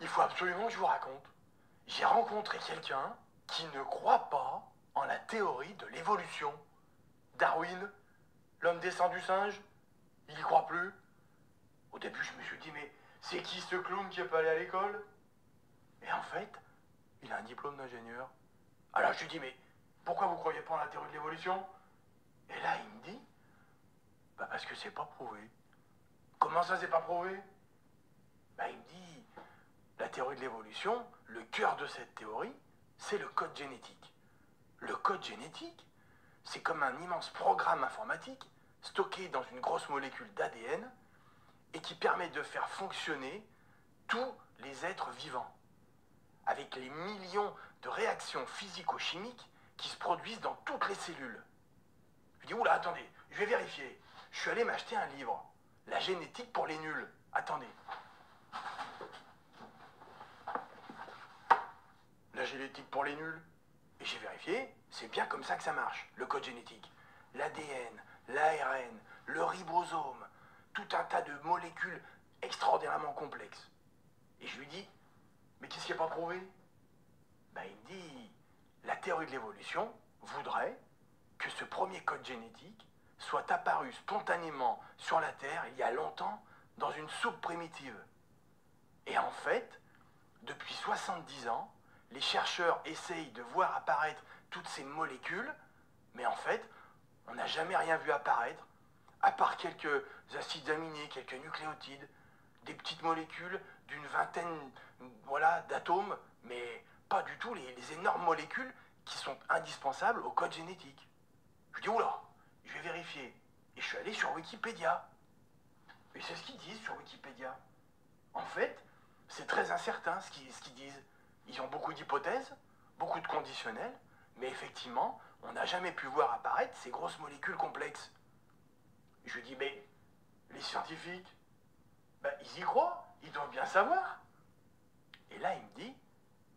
Il faut absolument que je vous raconte. J'ai rencontré quelqu'un qui ne croit pas en la théorie de l'évolution. Darwin, l'homme descend du singe, il y croit plus. Au début, je me suis dit, mais c'est qui ce clown qui est pas allé à l'école? Et en fait, il a un diplôme d'ingénieur. Alors je lui dis, mais pourquoi vous croyez pas en la théorie de l'évolution? Et là, il me dit, bah parce que c'est pas prouvé. Comment ça, c'est pas prouvé? Bah il me dit, la théorie de l'évolution, le cœur de cette théorie, c'est le code génétique. Le code génétique, c'est comme un immense programme informatique stocké dans une grosse molécule d'ADN et qui permet de faire fonctionner tous les êtres vivants, avec les millions de réactions physico-chimiques qui se produisent dans toutes les cellules. Je dis, oula, attendez, je vais vérifier. Je suis allé m'acheter un livre, La génétique pour les nuls. Attendez. La génétique pour les nuls. Et j'ai vérifié, c'est bien comme ça que ça marche, le code génétique. L'ADN, l'ARN, le ribosome, tout un tas de molécules extraordinairement complexes. Et je lui dis, mais qu'est-ce qui n'est pas prouvé? Ben, il me dit, la théorie de l'évolution voudrait que ce premier code génétique soit apparu spontanément sur la Terre il y a longtemps dans une soupe primitive. Et en fait, depuis 70 ans, les chercheurs essayent de voir apparaître toutes ces molécules, mais en fait, on n'a jamais rien vu apparaître, à part quelques acides aminés, quelques nucléotides, des petites molécules d'une vingtaine voilà, d'atomes, mais pas du tout les énormes molécules qui sont indispensables au code génétique. Je dis, oula, je vais vérifier. Et je suis allé sur Wikipédia. Et c'est ce qu'ils disent sur Wikipédia. En fait, c'est très incertain ce qu'ils disent. Ils ont beaucoup d'hypothèses, beaucoup de conditionnels, mais effectivement, on n'a jamais pu voir apparaître ces grosses molécules complexes. Je lui dis, mais les scientifiques, ben, ils y croient, ils doivent bien savoir. Et là, il me dit,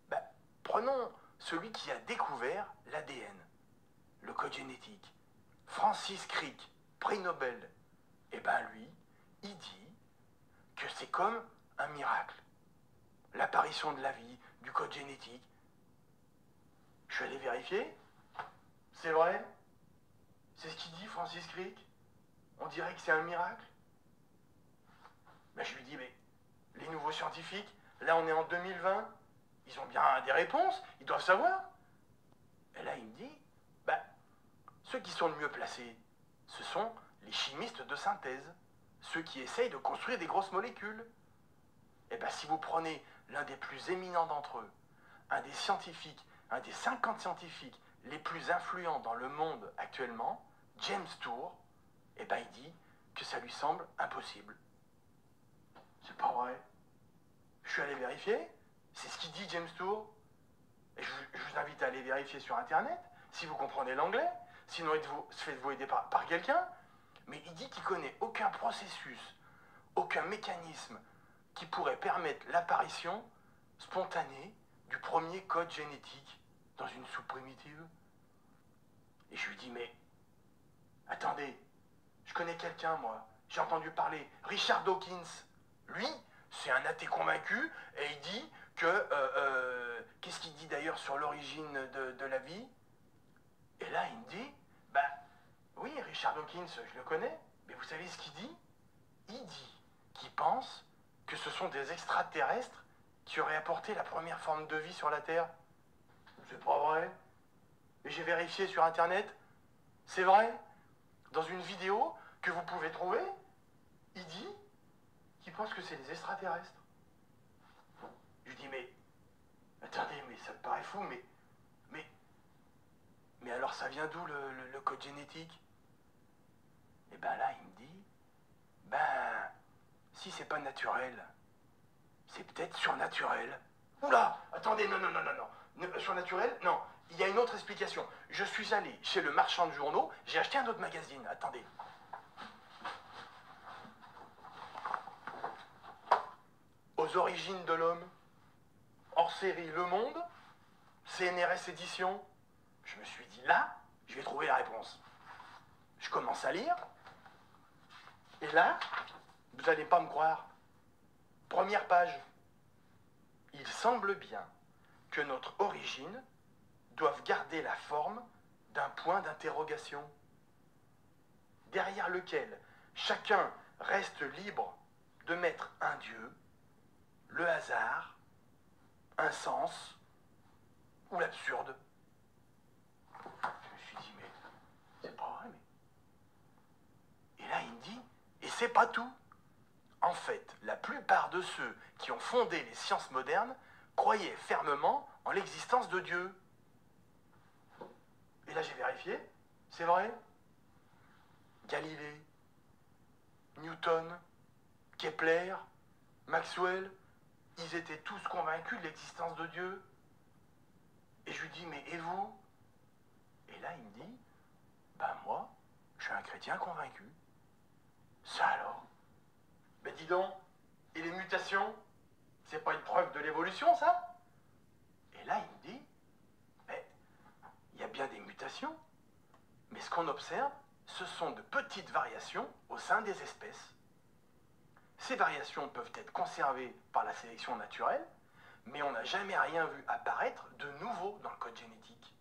ben, prenons celui qui a découvert l'ADN, le code génétique, Francis Crick, prix Nobel. Et ben lui, il dit que c'est comme un miracle. L'apparition de la vie, du code génétique. Je suis allé vérifier. C'est vrai? C'est ce qu'il dit, Francis Crick? On dirait que c'est un miracle? Ben, je lui dis, mais les nouveaux scientifiques, là on est en 2020, ils ont bien des réponses, ils doivent savoir. Et là il me dit, ben, ceux qui sont le mieux placés, ce sont les chimistes de synthèse, ceux qui essayent de construire des grosses molécules. Et bien si vous prenez l'un des plus éminents d'entre eux, un des scientifiques, un des 50 scientifiques les plus influents dans le monde actuellement, James Tour, et ben il dit que ça lui semble impossible. C'est pas vrai. Je suis allé vérifier, c'est ce qu'il dit James Tour. Et je vous invite à aller vérifier sur internet, si vous comprenez l'anglais, sinon faites-vous aider par quelqu'un. Mais il dit qu'il connaît aucun processus, aucun mécanisme qui pourrait permettre l'apparition spontanée du premier code génétique dans une soupe primitive. Et je lui dis, mais attendez, je connais quelqu'un, moi, j'ai entendu parler, Richard Dawkins. Lui, c'est un athée convaincu, et il dit que, qu'est-ce qu'il dit d'ailleurs sur l'origine de la vie? Et là, il me dit, bah, oui, Richard Dawkins, je le connais, mais vous savez ce qu'il dit? Il dit qu'il pense que ce sont des extraterrestres qui auraient apporté la première forme de vie sur la Terre. C'est pas vrai. Et j'ai vérifié sur Internet, c'est vrai. Dans une vidéo que vous pouvez trouver, il dit qu'il pense que c'est des extraterrestres. Je lui dis, mais, attendez, mais ça me paraît fou, mais alors ça vient d'où le code génétique? Et ben là, il me dit, ben, si c'est pas naturel, c'est peut-être surnaturel. Oula, attendez, non, non, non, non, non. Surnaturel? Non, il y a une autre explication. Je suis allé chez le marchand de journaux, j'ai acheté un autre magazine, attendez. Aux origines de l'homme, hors série Le Monde, CNRS Édition. Je me suis dit, là, je vais trouver la réponse. Je commence à lire, et là, vous n'allez pas me croire. Première page. il semble bien que notre origine doive garder la forme d'un point d'interrogation, derrière lequel chacun reste libre de mettre un Dieu, le hasard, un sens ou l'absurde. Je me suis dit, mais c'est pas vrai, mais... Et là, il me dit, et c'est pas tout. En fait, la plupart de ceux qui ont fondé les sciences modernes croyaient fermement en l'existence de Dieu. Et là, j'ai vérifié, c'est vrai. Galilée, Newton, Kepler, Maxwell, ils étaient tous convaincus de l'existence de Dieu. Et je lui dis, mais et vous? Et là, il me dit, ben moi, je suis un chrétien convaincu. Ça alors? Ben dis donc, et les mutations? C'est pas une preuve de l'évolution, ça? Et là, il me dit, ben, il y a bien des mutations, mais ce qu'on observe, ce sont de petites variations au sein des espèces. Ces variations peuvent être conservées par la sélection naturelle, mais on n'a jamais rien vu apparaître de nouveau dans le code génétique.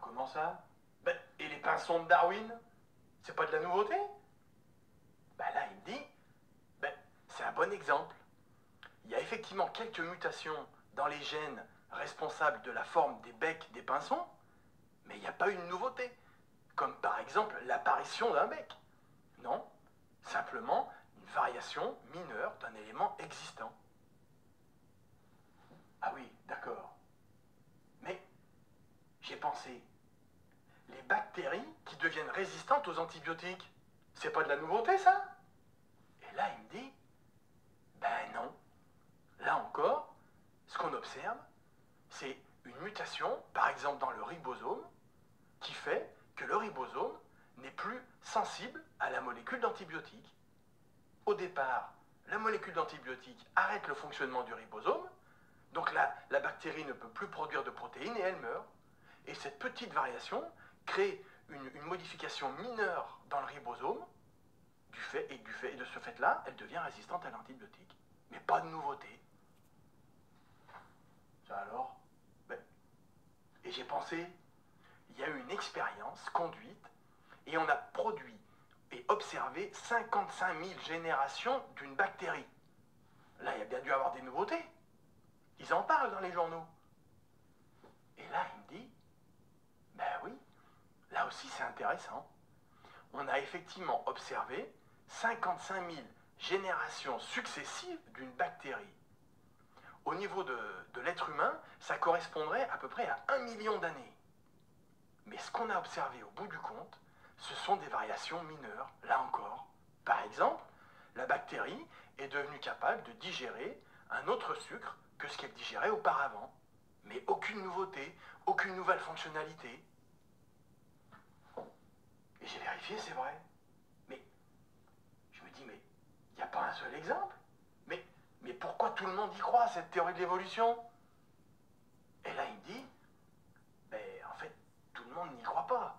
Comment ça? Ben, et les pinsons de Darwin? C'est pas de la nouveauté? Ben là, il me dit, ben, c'est un bon exemple. Il y a effectivement quelques mutations dans les gènes responsables de la forme des becs des pinsons, mais il n'y a pas une nouveauté, comme par exemple l'apparition d'un bec. Non, simplement une variation mineure d'un élément existant. Ah oui, d'accord. Mais j'ai pensé, les bactéries qui deviennent résistantes aux antibiotiques, c'est pas de la nouveauté, ça? Et là, il me dit, ben non. Là encore, ce qu'on observe, c'est une mutation, par exemple dans le ribosome, qui fait que le ribosome n'est plus sensible à la molécule d'antibiotique. Au départ, la molécule d'antibiotique arrête le fonctionnement du ribosome, donc là, la bactérie ne peut plus produire de protéines et elle meurt. Et cette petite variation crée une modification mineure dans le ribosome, et de ce fait-là, elle devient résistante à l'antibiotique. Mais pas de nouveauté. Ça alors? Ben, et j'ai pensé, il y a eu une expérience conduite et on a produit et observé 55 000 générations d'une bactérie. Là, il y a bien dû avoir des nouveautés. Ils en parlent dans les journaux. Et là, il me dit, ben oui, là aussi c'est intéressant. On a effectivement observé 55 000 générations successives d'une bactérie. Au niveau de l'être humain, ça correspondrait à peu près à 1 million d'années. Mais ce qu'on a observé au bout du compte, ce sont des variations mineures, là encore. Par exemple, la bactérie est devenue capable de digérer un autre sucre que ce qu'elle digérait auparavant. Mais aucune nouveauté, aucune nouvelle fonctionnalité. Et j'ai vérifié, c'est vrai. Mais je me dis, mais il n'y a pas un seul exemple. Mais pourquoi tout le monde y croit à cette théorie de l'évolution? Et là, il me dit, ben en fait, tout le monde n'y croit pas.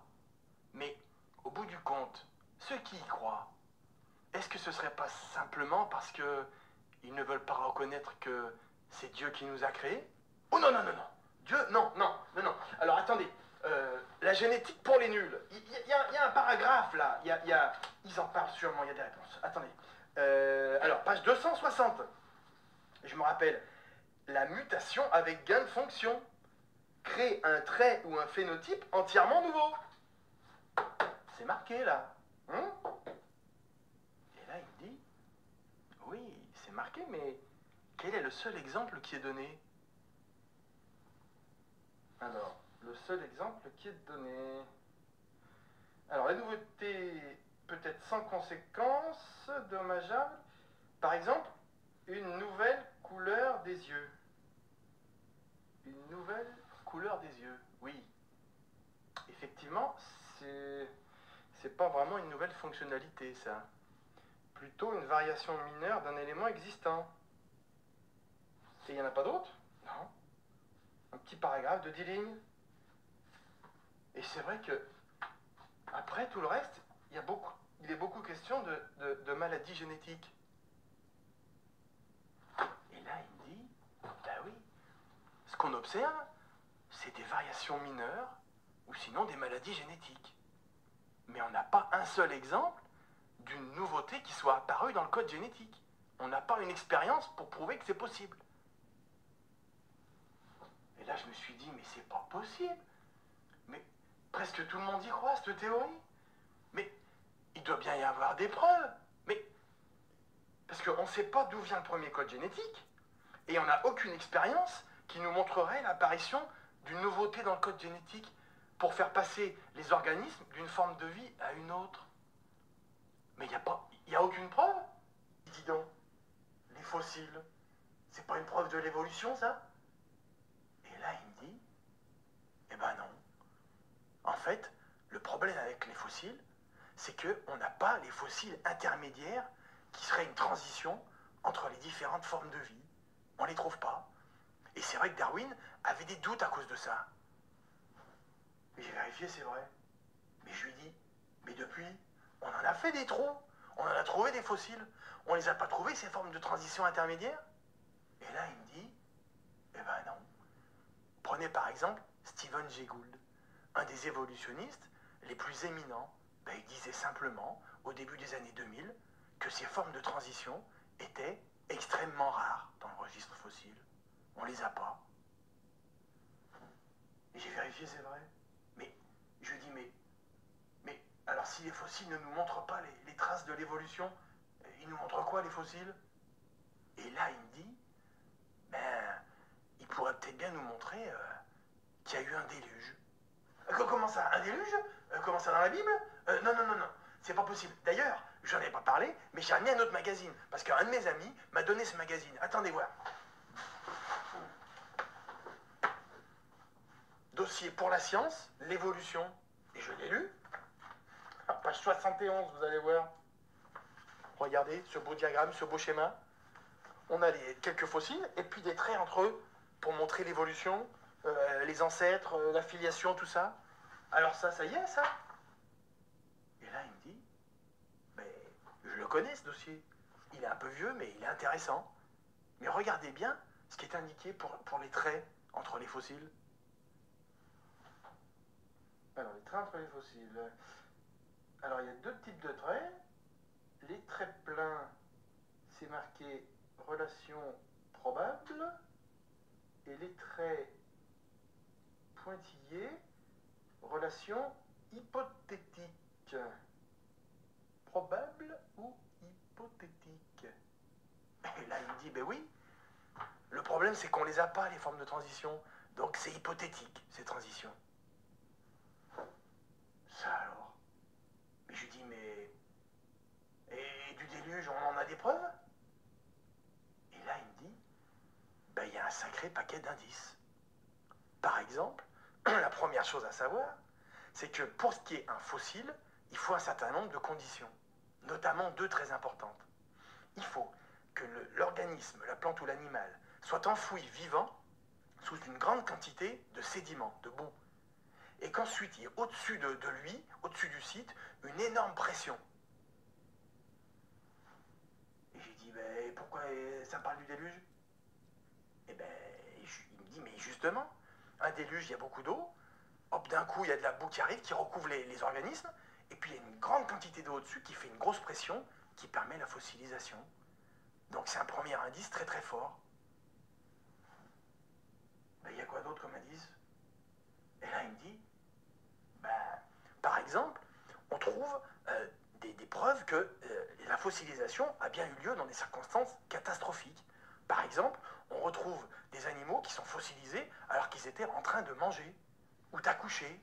Mais au bout du compte, ceux qui y croient, est-ce que ce serait pas simplement parce qu'ils ne veulent pas reconnaître que c'est Dieu qui nous a créés? Oh non, non, non, non. Dieu, non, non, non, non. Alors attendez, la génétique pour les nuls. Il y a un paragraphe là, ils en parlent sûrement, il y a des réponses. Attendez. Alors, page 260. Je me rappelle, la mutation avec gain de fonction crée un trait ou un phénotype entièrement nouveau. C'est marqué là. Hein? Et là, il dit, oui, c'est marqué, mais quel est le seul exemple qui est donné? Alors, le seul exemple qui est donné... Alors, la nouveauté peut-être sans conséquence, dommageable. Par exemple, une nouvelle couleur des yeux. Une nouvelle couleur des yeux, oui. Effectivement, c'est pas vraiment une nouvelle fonctionnalité, ça. Plutôt une variation mineure d'un élément existant. Et il n'y en a pas d'autre? Non. Un petit paragraphe de 10 lignes. Et c'est vrai que, après tout le reste, il est beaucoup question de maladies génétiques. Et là, il dit, qu'on observe, c'est des variations mineures ou sinon des maladies génétiques. Mais on n'a pas un seul exemple d'une nouveauté qui soit apparue dans le code génétique. On n'a pas une expérience pour prouver que c'est possible. Et là, je me suis dit, mais c'est pas possible. Mais presque tout le monde y croit, cette théorie. Mais il doit bien y avoir des preuves. Mais parce qu'on ne sait pas d'où vient le premier code génétique, et on n'a aucune expérience qui nous montrerait l'apparition d'une nouveauté dans le code génétique pour faire passer les organismes d'une forme de vie à une autre. Mais il n'y a aucune preuve. Dis donc, les fossiles, c'est pas une preuve de l'évolution, ça? Et là, il me dit, eh ben non. En fait, le problème avec les fossiles, c'est qu'on n'a pas les fossiles intermédiaires qui seraient une transition entre les différentes formes de vie. On ne les trouve pas. Et c'est vrai que Darwin avait des doutes à cause de ça. Et j'ai vérifié, c'est vrai. Mais je lui dis, mais depuis, on en a fait des trous. On en a trouvé des fossiles. On les a pas trouvés, ces formes de transition intermédiaires? Et là, il me dit, eh ben non. Prenez par exemple Stephen Jay Gould, un des évolutionnistes les plus éminents. Ben, il disait simplement, au début des années 2000, que ces formes de transition étaient extrêmement rares dans le registre fossile. On les a pas. Et j'ai vérifié, c'est vrai. Mais je dis, mais alors si les fossiles ne nous montrent pas les traces de l'évolution, ils nous montrent quoi, les fossiles? Et là, il me dit, ben, il pourrait peut-être bien nous montrer qu'il y a eu un déluge. Comment ça? Un déluge? Comment ça, dans la Bible? Non, non, non, non. C'est pas possible. D'ailleurs, j'en ai pas parlé, mais j'ai amené un autre magazine. Parce qu'un de mes amis m'a donné ce magazine. Attendez voir. Dossier pour la science, l'évolution. Et je l'ai lu. Page 71, vous allez voir. Regardez ce beau diagramme, ce beau schéma. On a quelques fossiles et puis des traits entre eux pour montrer l'évolution, les ancêtres, la filiation, tout ça. Alors ça y est, ça. Et là, il me dit, mais je le connais, ce dossier. Il est un peu vieux, mais il est intéressant. Mais regardez bien ce qui est indiqué pour les traits entre les fossiles. Alors, les traits entre les fossiles. Alors, il y a deux types de traits. Les traits pleins, c'est marqué relation probable. Et les traits pointillés, relation hypothétique. Probable ou hypothétique? Et là, il me dit, ben oui. Le problème, c'est qu'on les a pas, les formes de transition. Donc, c'est hypothétique, ces transitions. Ça alors? Mais je lui dis, mais... Et du déluge, on en a des preuves? Et là, il me dit, ben, il y a un sacré paquet d'indices. Par exemple, la première chose à savoir, c'est que pour ce qui est un fossile, il faut un certain nombre de conditions, notamment deux très importantes. Il faut que l'organisme, la plante ou l'animal, soit enfoui vivant sous une grande quantité de sédiments, de boue. Et qu'ensuite, il y ait au-dessus de lui, au-dessus du site, une énorme pression. Et j'ai dit, ben, pourquoi ça parle du déluge? Et ben, il me dit, mais justement, un déluge, il y a beaucoup d'eau, hop, d'un coup, il y a de la boue qui arrive, qui recouvre les organismes, et puis il y a une grande quantité d'eau au-dessus qui fait une grosse pression, qui permet la fossilisation. Donc c'est un premier indice très très fort. Ben, il y a quoi d'autre comme indice? Et là, il me dit, ben, par exemple, on trouve des preuves que la fossilisation a bien eu lieu dans des circonstances catastrophiques. Par exemple, on retrouve des animaux qui sont fossilisés alors qu'ils étaient en train de manger ou d'accoucher.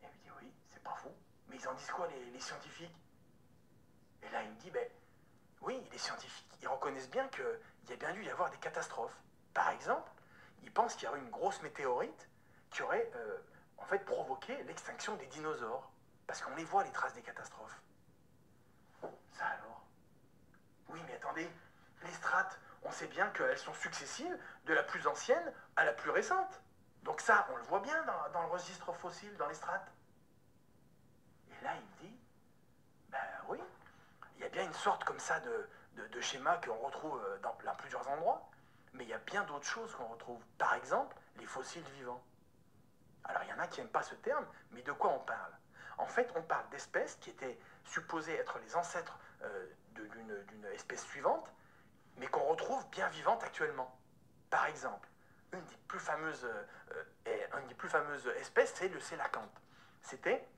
Et il me dit, oui, c'est pas faux. Mais ils en disent quoi, les scientifiques? Et là, il me dit, ben, oui, les scientifiques, ils reconnaissent bien qu'il y a bien dû y avoir des catastrophes. Par exemple, ils pensent qu'il y aurait une grosse météorite qui aurait en fait provoqué l'extinction des dinosaures. Parce qu'on les voit, les traces des catastrophes. Ça alors? Oui, mais attendez, les strates, on sait bien qu'elles sont successives de la plus ancienne à la plus récente. Donc ça, on le voit bien dans le registre fossile, dans les strates. Et là, il me dit, ben oui, il y a bien une sorte comme ça de schémas qu'on retrouve dans plusieurs endroits, mais il y a bien d'autres choses qu'on retrouve. Par exemple, les fossiles vivants. Alors il y en a qui n'aiment pas ce terme, mais de quoi on parle? En fait, on parle d'espèces qui étaient supposées être les ancêtres d'une espèce suivante, mais qu'on retrouve bien vivante actuellement. Par exemple, une des plus fameuses espèces, c'est le sélacanthe. C'était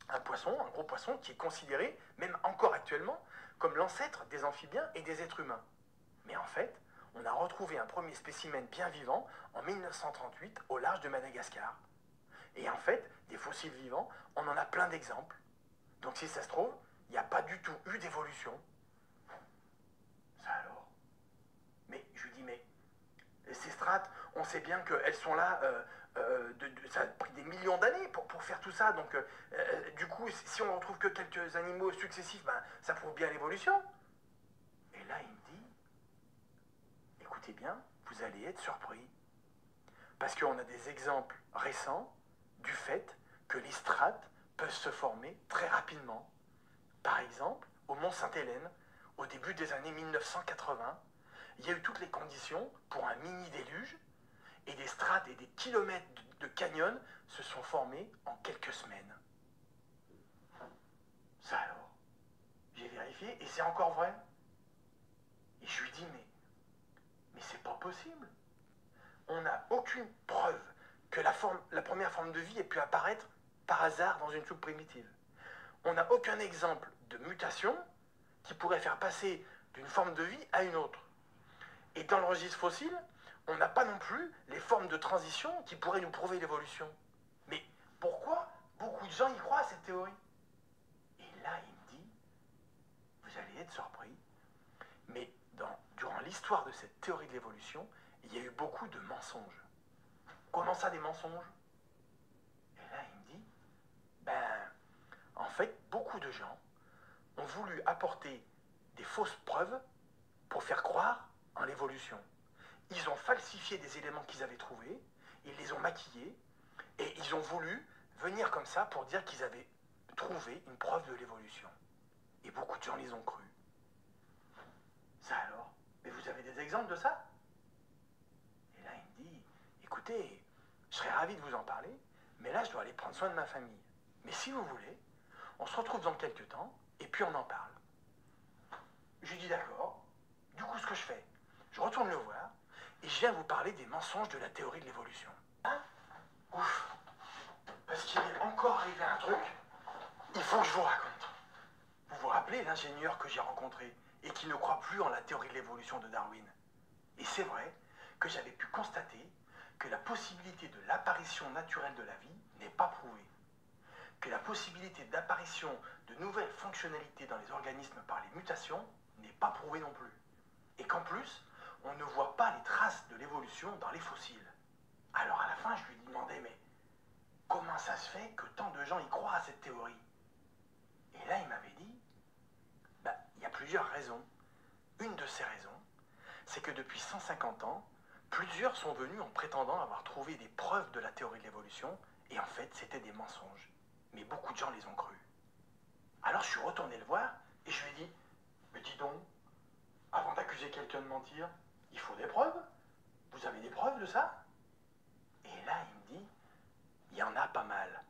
un poisson, un gros poisson, qui est considéré, même encore actuellement, comme l'ancêtre des amphibiens et des êtres humains. Mais en fait, on a retrouvé un premier spécimen bien vivant en 1938 au large de Madagascar. Et en fait, des fossiles vivants, on en a plein d'exemples. Donc si ça se trouve, il n'y a pas du tout eu d'évolution. Ça alors? Mais je lui dis, mais ces strates, on sait bien qu'elles sont là, ça a pris des millions d'années pour faire tout ça. Donc du coup, si on ne retrouve que quelques animaux successifs, ben, ça prouve bien l'évolution. Et là, il me dit, écoutez bien, vous allez être surpris. Parce qu'on a des exemples récents du fait que les strates peuvent se former très rapidement. Par exemple, au Mont Sainte-Hélène, au début des années 1980, il y a eu toutes les conditions pour un mini-déluge, et des strates et des kilomètres de canyons se sont formés en quelques semaines. Ça alors? J'ai vérifié et c'est encore vrai. Et je lui dis, mais c'est pas possible. On n'a aucune preuve que la première forme de vie ait pu apparaître par hasard dans une soupe primitive. On n'a aucun exemple de mutation qui pourrait faire passer d'une forme de vie à une autre. Et dans le registre fossile, on n'a pas non plus les formes de transition qui pourraient nous prouver l'évolution. Mais pourquoi beaucoup de gens y croient à cette théorie? Et là, il me dit, vous allez être surpris, mais durant l'histoire de cette théorie de l'évolution, il y a eu beaucoup de mensonges. Comment ça, des mensonges? Et là, il me dit, en fait, beaucoup de gens ont voulu apporter des fausses preuves pour faire croire en l'évolution. Ils ont falsifié des éléments qu'ils avaient trouvés, ils les ont maquillés, et ils ont voulu venir comme ça pour dire qu'ils avaient trouvé une preuve de l'évolution. Et beaucoup de gens les ont cru. Ça alors? Mais vous avez des exemples de ça? Et là, il me dit, écoutez, je serais ravi de vous en parler, mais là, je dois aller prendre soin de ma famille. Mais si vous voulez, on se retrouve dans quelques temps, et puis on en parle. Je lui dis d'accord. Du coup, ce que je fais, je retourne le voir, et je viens vous parler des mensonges de la théorie de l'évolution. Hein? Ouf. Parce qu'il est encore arrivé un truc, il faut que je vous raconte. Vous vous rappelez l'ingénieur que j'ai rencontré et qui ne croit plus en la théorie de l'évolution de Darwin? Et c'est vrai que j'avais pu constater que la possibilité de l'apparition naturelle de la vie n'est pas prouvée. Que la possibilité d'apparition de nouvelles fonctionnalités dans les organismes par les mutations n'est pas prouvée non plus. Et qu'en plus, on ne voit pas les traces de l'évolution dans les fossiles. Alors à la fin, je lui demandais, mais comment ça se fait que tant de gens y croient à cette théorie? Et là, il m'avait dit, il y a plusieurs raisons. Une de ces raisons, c'est que depuis 150 ans, plusieurs sont venus en prétendant avoir trouvé des preuves de la théorie de l'évolution, et en fait, c'était des mensonges. Mais beaucoup de gens les ont crus. Alors je suis retourné le voir, et je lui ai dit, mais dis donc, avant d'accuser quelqu'un de mentir, il faut des preuves? Vous avez des preuves de ça? Et là, il me dit, il y en a pas mal.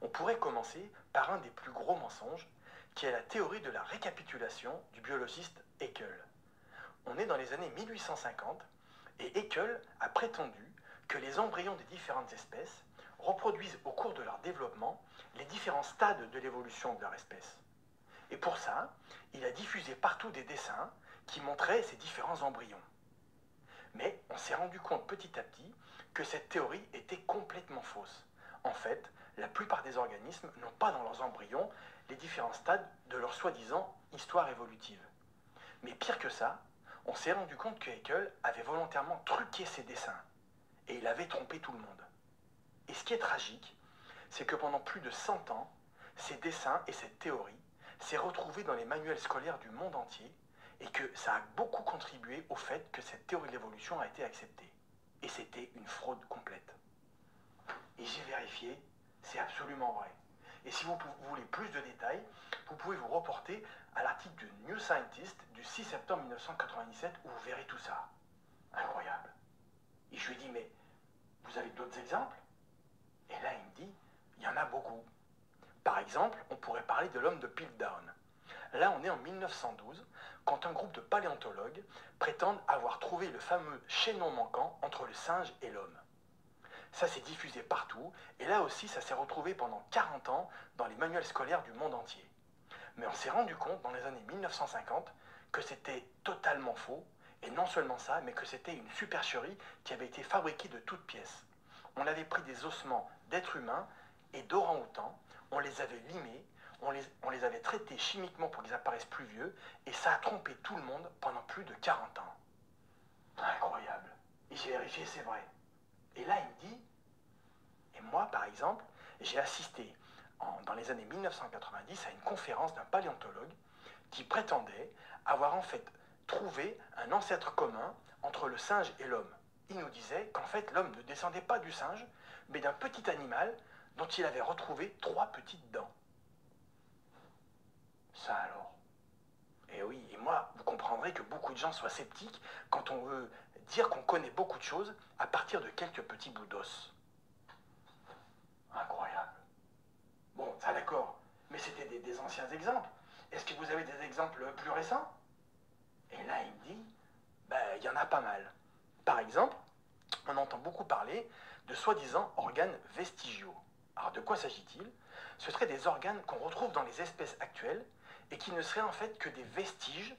On pourrait commencer par un des plus gros mensonges, qui est la théorie de la récapitulation du biologiste Haeckel. On est dans les années 1850, et Haeckel a prétendu que les embryons des différentes espèces reproduisent au cours de leur développement les différents stades de l'évolution de leur espèce. Et pour ça, il a diffusé partout des dessins qui montraient ces différents embryons. Mais on s'est rendu compte petit à petit que cette théorie était complètement fausse. En fait, la plupart des organismes n'ont pas dans leurs embryons les différents stades de leur soi-disant histoire évolutive. Mais pire que ça, on s'est rendu compte que Haeckel avait volontairement truqué ses dessins. Et il avait trompé tout le monde. Et ce qui est tragique, c'est que pendant plus de 100 ans, ces dessins et cette théorie s'est retrouvée dans les manuels scolaires du monde entier et que ça a beaucoup contribué au fait que cette théorie de l'évolution a été acceptée. Et c'était une fraude complète. Et j'ai vérifié, c'est absolument vrai. Et si vous voulez plus de détails, vous pouvez vous reporter à l'article de New Scientist du 6 septembre 1997 où vous verrez tout ça. Incroyable. Et je lui ai dit, mais vous avez d'autres exemples? Et là, il me dit, il y en a beaucoup. Par exemple, on pourrait parler de l'homme de Piltdown. Là, on est en 1912, quand un groupe de paléontologues prétendent avoir trouvé le fameux chaînon manquant entre le singe et l'homme. Ça s'est diffusé partout, et là aussi, ça s'est retrouvé pendant 40 ans dans les manuels scolaires du monde entier. Mais on s'est rendu compte, dans les années 1950, que c'était totalement faux, et non seulement ça, mais que c'était une supercherie qui avait été fabriquée de toutes pièces. On avait pris des ossements d'êtres humains et d'orang-outans, on les avait limés, on les avait traités chimiquement pour qu'ils apparaissent plus vieux, et ça a trompé tout le monde pendant plus de 40 ans. Incroyable. Et j'ai vérifié, c'est vrai. Et là, il me dit, et moi, par exemple, j'ai assisté dans les années 1990 à une conférence d'un paléontologue qui prétendait avoir en fait trouvé un ancêtre commun entre le singe et l'homme. Il nous disait qu'en fait, l'homme ne descendait pas du singe, mais d'un petit animal dont il avait retrouvé 3 petites dents. Ça alors. Et oui, et moi, vous comprendrez que beaucoup de gens soient sceptiques quand on veut dire qu'on connaît beaucoup de choses à partir de quelques petits bouts d'os. Incroyable. Bon, ça d'accord, mais c'était des anciens exemples. Est-ce que vous avez des exemples plus récents? Et là, il me dit, ben, il y en a pas mal. Par exemple, on entend beaucoup parler de soi-disant organes vestigiaux. Alors de quoi s'agit-il? Ce seraient des organes qu'on retrouve dans les espèces actuelles et qui ne seraient en fait que des vestiges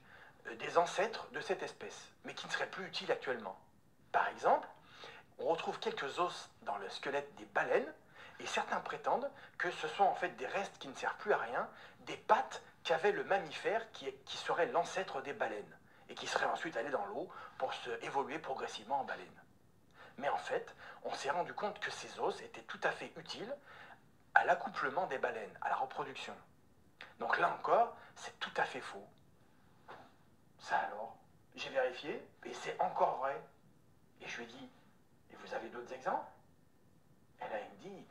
des ancêtres de cette espèce, mais qui ne seraient plus utiles actuellement. Par exemple, on retrouve quelques os dans le squelette des baleines, et certains prétendent que ce sont en fait des restes qui ne servent plus à rien, des pattes qu'avait le mammifère qui serait l'ancêtre des baleines, et qui serait ensuite allé dans l'eau pour se évoluer progressivement en baleine. Mais en fait, on s'est rendu compte que ces os étaient tout à fait utiles à l'accouplement des baleines, à la reproduction. Donc là encore, c'est tout à fait faux. Ça alors, j'ai vérifié, et c'est encore vrai. Et je lui ai dit, et vous avez d'autres exemples? Et là, il me dit,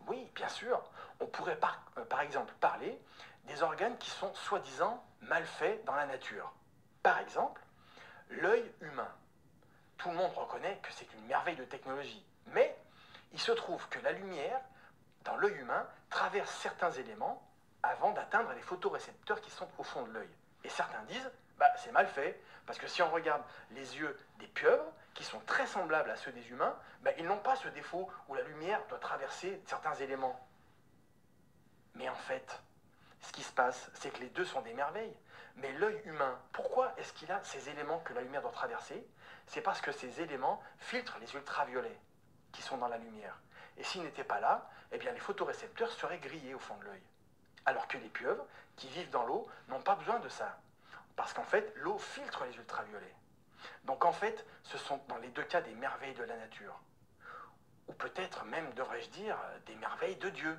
oui, bien sûr, on pourrait par exemple parler des organes qui sont soi-disant mal faits dans la nature. Par exemple, l'œil humain. Tout le monde reconnaît que c'est une merveille de technologie, mais il se trouve que la lumière, dans l'œil humain, traverse certains éléments avant d'atteindre les photorécepteurs qui sont au fond de l'œil. Et certains disent, bah, c'est mal fait, parce que si on regarde les yeux des pieuvres, qui sont très semblables à ceux des humains, bah, ils n'ont pas ce défaut où la lumière doit traverser certains éléments. Mais en fait, ce qui se passe, c'est que les deux sont des merveilles. Mais l'œil humain, pourquoi est-ce qu'il a ces éléments que la lumière doit traverser? C'est parce que ces éléments filtrent les ultraviolets qui sont dans la lumière. Et s'ils n'étaient pas là, eh bien les photorécepteurs seraient grillés au fond de l'œil. Alors que les pieuvres, qui vivent dans l'eau, n'ont pas besoin de ça. Parce qu'en fait, l'eau filtre les ultraviolets. Donc en fait, ce sont dans les deux cas des merveilles de la nature. Ou peut-être même, devrais-je dire, des merveilles de Dieu.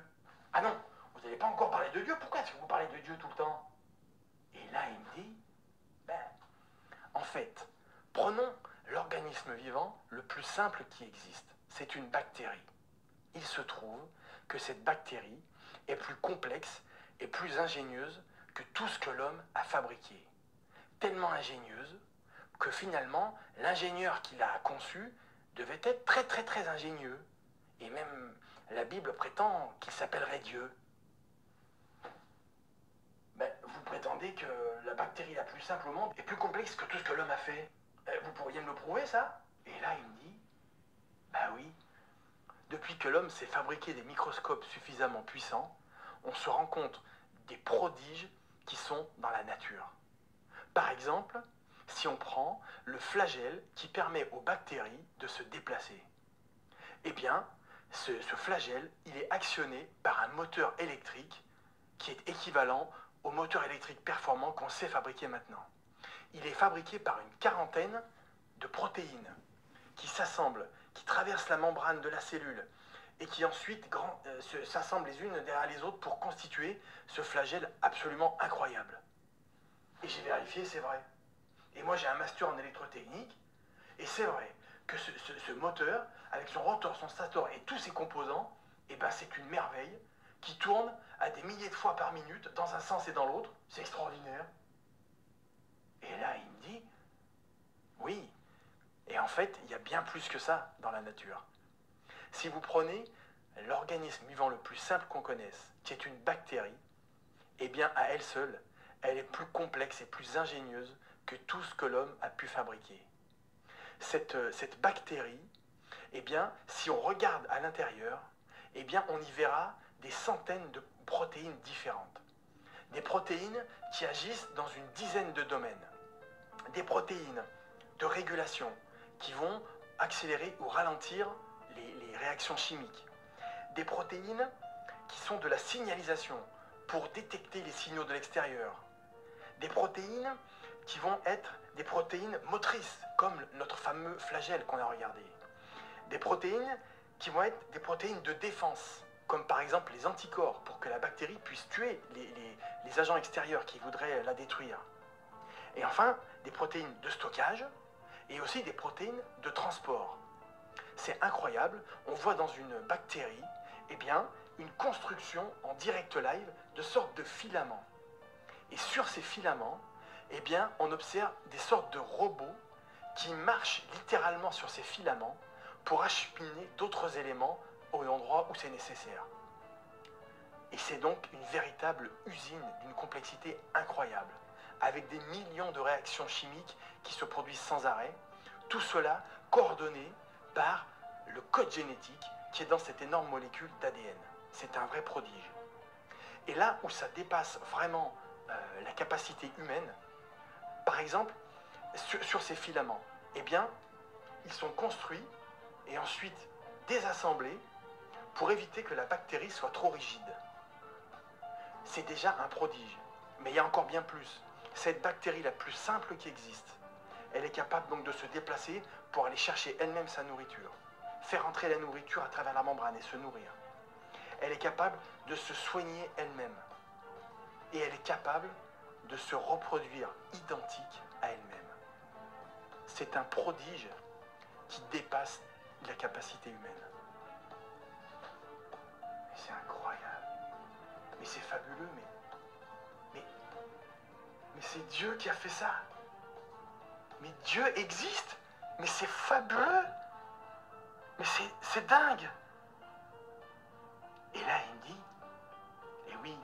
Ah non, vous n'avez pas encore parlé de Dieu, pourquoi est-ce que vous parlez de Dieu tout le temps? Et là, il me dit, ben, en fait, prenons l'organisme vivant le plus simple qui existe. C'est une bactérie. Il se trouve que cette bactérie est plus complexe et plus ingénieuse que tout ce que l'homme a fabriqué. Tellement ingénieuse que finalement, l'ingénieur qui l'a conçue devait être très très très ingénieux. Et même la Bible prétend qu'il s'appellerait Dieu. Ben, vous prétendez que la bactérie la plus simple au monde est plus complexe que tout ce que l'homme a fait. Vous pourriez me le prouver, ça? Et là, il me dit, bah oui, depuis que l'homme s'est fabriqué des microscopes suffisamment puissants, on se rend compte des prodiges qui sont dans la nature. Par exemple, si on prend le flagelle qui permet aux bactéries de se déplacer. Eh bien, ce flagelle, il est actionné par un moteur électrique qui est équivalent au moteur électrique performant qu'on sait fabriquer maintenant. Il est fabriqué par une quarantaine de protéines qui s'assemblent, qui traversent la membrane de la cellule et qui ensuite s'assemblent les unes derrière les autres pour constituer ce flagelle absolument incroyable. Et j'ai vérifié, c'est vrai. Et moi j'ai un master en électrotechnique, et c'est vrai que ce moteur, avec son rotor, son stator et tous ses composants, eh ben, c'est une merveille qui tourne à des milliers de fois par minute, dans un sens et dans l'autre. C'est extraordinaire. Et là, il me dit, oui, et en fait, il y a bien plus que ça dans la nature. Si vous prenez l'organisme vivant le plus simple qu'on connaisse, qui est une bactérie, eh bien, à elle seule, elle est plus complexe et plus ingénieuse que tout ce que l'homme a pu fabriquer. Cette bactérie, eh bien, si on regarde à l'intérieur, eh bien, on y verra des centaines de protéines différentes. Des protéines qui agissent dans une dizaine de domaines. Des protéines de régulation qui vont accélérer ou ralentir les réactions chimiques. Des protéines qui sont de la signalisation pour détecter les signaux de l'extérieur. Des protéines qui vont être des protéines motrices, comme notre fameux flagelle qu'on a regardé. Des protéines qui vont être des protéines de défense, comme par exemple les anticorps, pour que la bactérie puisse tuer les agents extérieurs qui voudraient la détruire. Et enfin, des protéines de stockage et aussi des protéines de transport. C'est incroyable, on voit dans une bactérie, eh bien, une construction en direct live de sortes de filaments. Et sur ces filaments, eh bien, on observe des sortes de robots qui marchent littéralement sur ces filaments pour acheminer d'autres éléments au endroit où c'est nécessaire. Et c'est donc une véritable usine d'une complexité incroyable, avec des millions de réactions chimiques qui se produisent sans arrêt, tout cela coordonné par le code génétique qui est dans cette énorme molécule d'ADN. C'est un vrai prodige. Et là où ça dépasse vraiment la capacité humaine, par exemple, sur ces filaments, eh bien, ils sont construits et ensuite désassemblés pour éviter que la bactérie soit trop rigide. C'est déjà un prodige. Mais il y a encore bien plus. Cette bactérie la plus simple qui existe, elle est capable donc de se déplacer pour aller chercher elle-même sa nourriture, faire entrer la nourriture à travers la membrane et se nourrir. Elle est capable de se soigner elle-même. Et elle est capable de se reproduire identique à elle-même. C'est un prodige qui dépasse la capacité humaine. C'est incroyable. Mais c'est fabuleux, mais c'est Dieu qui a fait ça. Mais Dieu existe. Mais c'est fabuleux. Mais c'est dingue. Et là, il me dit, et oui,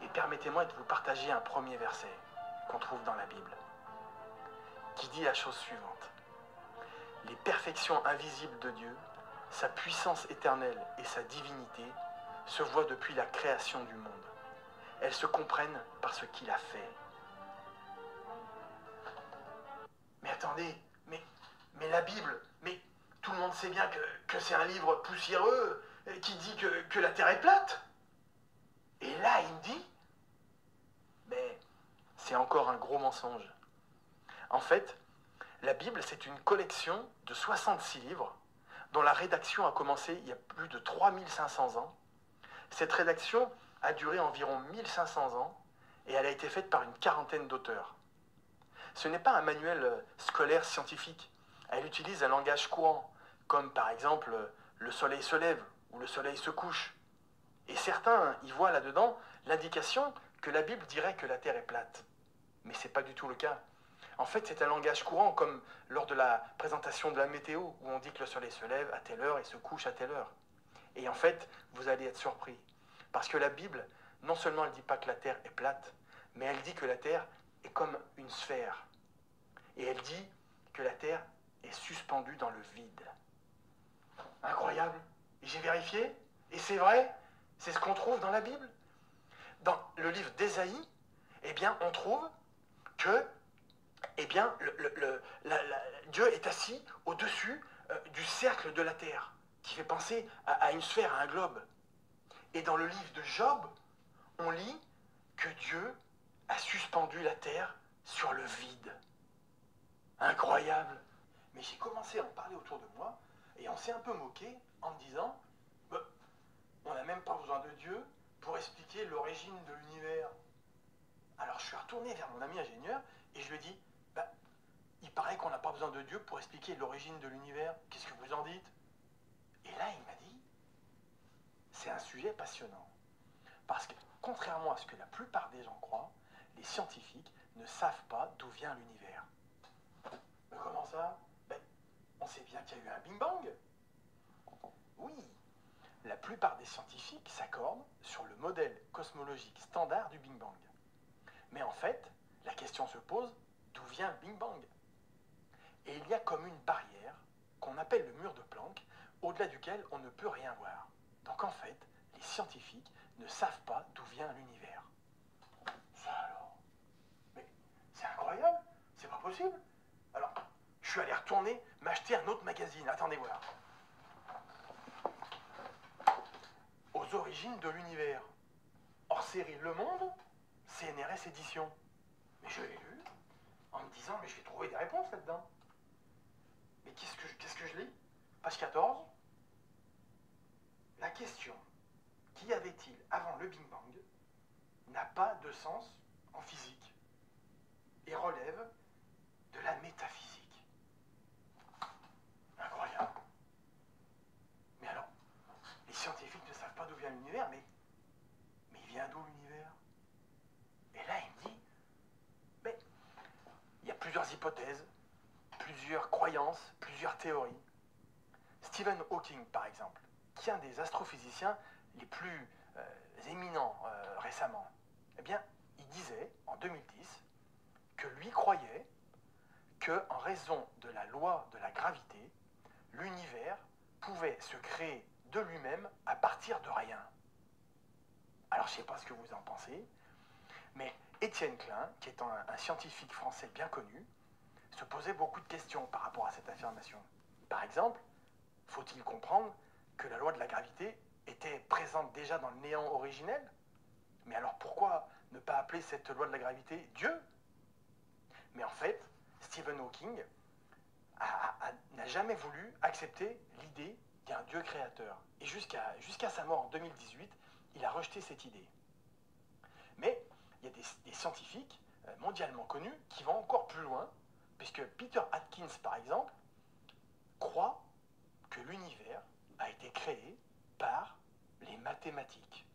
et permettez-moi de vous partager un premier verset qu'on trouve dans la Bible, qui dit la chose suivante. Les perfections invisibles de Dieu, sa puissance éternelle et sa divinité se voient depuis la création du monde. Elles se comprennent par ce qu'il a fait. Mais attendez, mais la Bible, mais tout le monde sait bien que c'est un livre poussiéreux qui dit que la Terre est plate. Et là, il me dit, mais c'est encore un gros mensonge. En fait, la Bible, c'est une collection de 66 livres dont la rédaction a commencé il y a plus de 3500 ans. Cette rédaction a duré environ 1500 ans et elle a été faite par une quarantaine d'auteurs. Ce n'est pas un manuel scolaire scientifique. Elle utilise un langage courant, comme par exemple le soleil se lève ou le soleil se couche. Et certains y voient là-dedans l'indication que la Bible dirait que la Terre est plate. Mais ce n'est pas du tout le cas. En fait, c'est un langage courant, comme lors de la présentation de la météo, où on dit que le soleil se lève à telle heure et se couche à telle heure. Et en fait, vous allez être surpris. Parce que la Bible, non seulement elle ne dit pas que la Terre est plate, mais elle dit que la Terre est comme une sphère. Et elle dit que la Terre est suspendue dans le vide. Incroyable. Et j'ai vérifié, et c'est vrai, c'est ce qu'on trouve dans la Bible. Dans le livre d'Ésaïe, eh bien, on trouve que eh bien, Dieu est assis au-dessus du cercle de la terre, qui fait penser à une sphère, à un globe. Et dans le livre de Job, on lit que Dieu a suspendu la terre sur le vide. Incroyable. Mais j'ai commencé à en parler autour de moi, et on s'est un peu moqué en me disant, bah, on n'a même pas besoin de Dieu pour expliquer l'origine de l'univers. Alors je suis retourné vers mon ami ingénieur, et je lui ai dit, il paraît qu'on n'a pas besoin de Dieu pour expliquer l'origine de l'univers. Qu'est-ce que vous en dites? Et là, il m'a dit, c'est un sujet passionnant. Parce que, contrairement à ce que la plupart des gens croient, les scientifiques ne savent pas d'où vient l'univers. Mais comment ça? On sait bien qu'il y a eu un Big Bang. Oui, la plupart des scientifiques s'accordent sur le modèle cosmologique standard du Big Bang. Mais en fait, la question se pose, d'où vient le Big Bang? Et il y a comme une barrière qu'on appelle le mur de Planck, au-delà duquel on ne peut rien voir. Donc en fait, les scientifiques ne savent pas d'où vient l'univers. Ça alors? Mais c'est incroyable, c'est pas possible. Alors, je suis allé retourner m'acheter un autre magazine, attendez voir. Aux origines de l'univers. Hors série Le Monde, CNRS édition. Mais je l'ai lu, en me disant, mais je vais trouver des réponses là-dedans. Mais qu'est-ce que je lis? Page 14. La question, qu'y avait-il avant le Big Bang, n'a pas de sens en physique et relève de la métaphysique. Incroyable. Mais alors, les scientifiques ne savent pas d'où vient l'univers, mais il vient d'où l'univers? Et là, il me dit, mais il y a plusieurs hypothèses, plusieurs croyances, plusieurs théories. Stephen Hawking, par exemple, qui est un des astrophysiciens les plus éminents récemment, eh bien, il disait, en 2010, que lui croyait qu'en raison de la loi de la gravité, l'univers pouvait se créer de lui-même à partir de rien. Alors, je ne sais pas ce que vous en pensez, mais Étienne Klein, qui est un scientifique français bien connu, se posait beaucoup de questions par rapport à cette affirmation. Par exemple, faut-il comprendre que la loi de la gravité était présente déjà dans le néant originel? Mais alors pourquoi ne pas appeler cette loi de la gravité Dieu? Mais en fait, Stephen Hawking n'a jamais voulu accepter l'idée qu'il y a un Dieu créateur. Et jusqu'à sa mort en 2018, il a rejeté cette idée. Mais il y a des scientifiques mondialement connus qui vont encore plus loin, puisque Peter Atkins, par exemple, croit que l'univers a été créé par les mathématiques.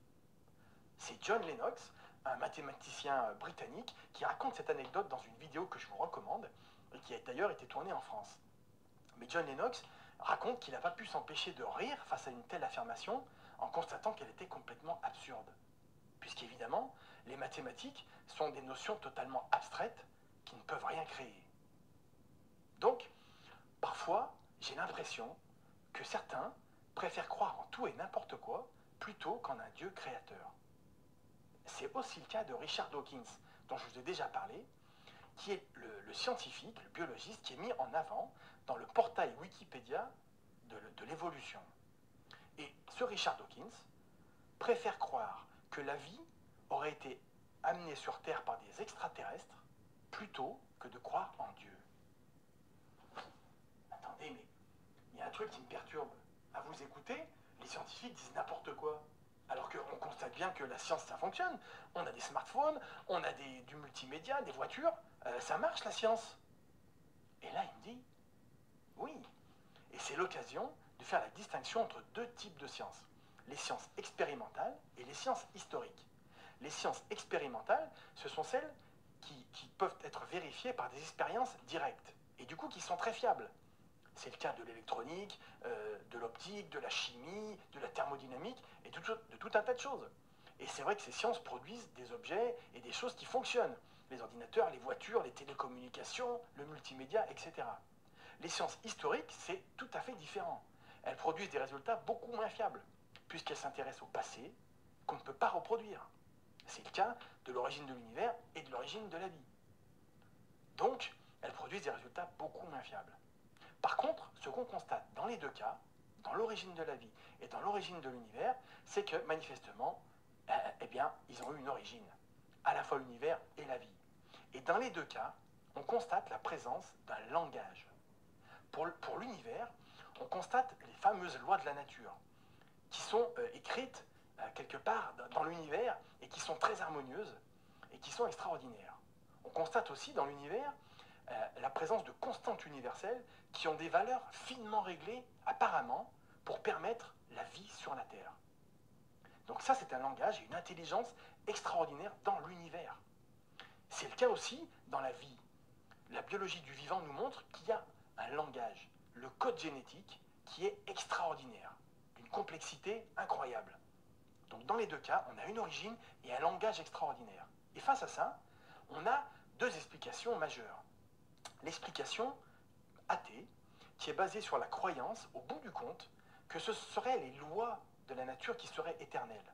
C'est John Lennox, un mathématicien britannique, qui raconte cette anecdote dans une vidéo que je vous recommande, et qui a d'ailleurs été tournée en France. Mais John Lennox raconte qu'il n'a pas pu s'empêcher de rire face à une telle affirmation en constatant qu'elle était complètement absurde. Puisqu'évidemment, les mathématiques sont des notions totalement abstraites qui ne peuvent rien créer. Donc, parfois, j'ai l'impression que certains préfèrent croire en tout et n'importe quoi plutôt qu'en un Dieu créateur. C'est aussi le cas de Richard Dawkins, dont je vous ai déjà parlé, qui est le scientifique, le biologiste, qui est mis en avant dans le portail Wikipédia de l'évolution. Et ce Richard Dawkins préfère croire que la vie aurait été amenée sur Terre par des extraterrestres plutôt que de croire en Dieu. Attendez, mais il y a un truc qui me perturbe. À vous écouter, les scientifiques disent n'importe quoi. Alors qu'on constate bien que la science, ça fonctionne. On a des smartphones, on a du multimédia, des voitures. Ça marche, la science. Et là, il me dit, oui. Et c'est l'occasion de faire la distinction entre deux types de sciences. Les sciences expérimentales et les sciences historiques. Les sciences expérimentales, ce sont celles qui peuvent être vérifiées par des expériences directes. Et du coup, qui sont très fiables. C'est le cas de l'électronique, de l'optique, de la chimie, de la thermodynamique et de tout un tas de choses. Et c'est vrai que ces sciences produisent des objets et des choses qui fonctionnent. Les ordinateurs, les voitures, les télécommunications, le multimédia, etc. Les sciences historiques, c'est tout à fait différent. Elles produisent des résultats beaucoup moins fiables, puisqu'elles s'intéressent au passé qu'on ne peut pas reproduire. C'est le cas de l'origine de l'univers et de l'origine de la vie. Donc, elles produisent des résultats beaucoup moins fiables. Par contre, ce qu'on constate dans les deux cas, dans l'origine de la vie et dans l'origine de l'univers, c'est que manifestement, eh bien, ils ont eu une origine, à la fois l'univers et la vie. Et dans les deux cas, on constate la présence d'un langage. Pour l'univers, on constate les fameuses lois de la nature, qui sont écrites quelque part dans l'univers et qui sont très harmonieuses et qui sont extraordinaires. On constate aussi dans l'univers la présence de constantes universelles qui ont des valeurs finement réglées, apparemment, pour permettre la vie sur la Terre. Donc ça, c'est un langage et une intelligence extraordinaire dans l'univers. C'est le cas aussi dans la vie. La biologie du vivant nous montre qu'il y a un langage, le code génétique, qui est extraordinaire, d'une complexité incroyable. Donc dans les deux cas, on a une origine et un langage extraordinaire. Et face à ça, on a deux explications majeures. L'explication athée, qui est basée sur la croyance, au bout du compte, que ce seraient les lois de la nature qui seraient éternelles.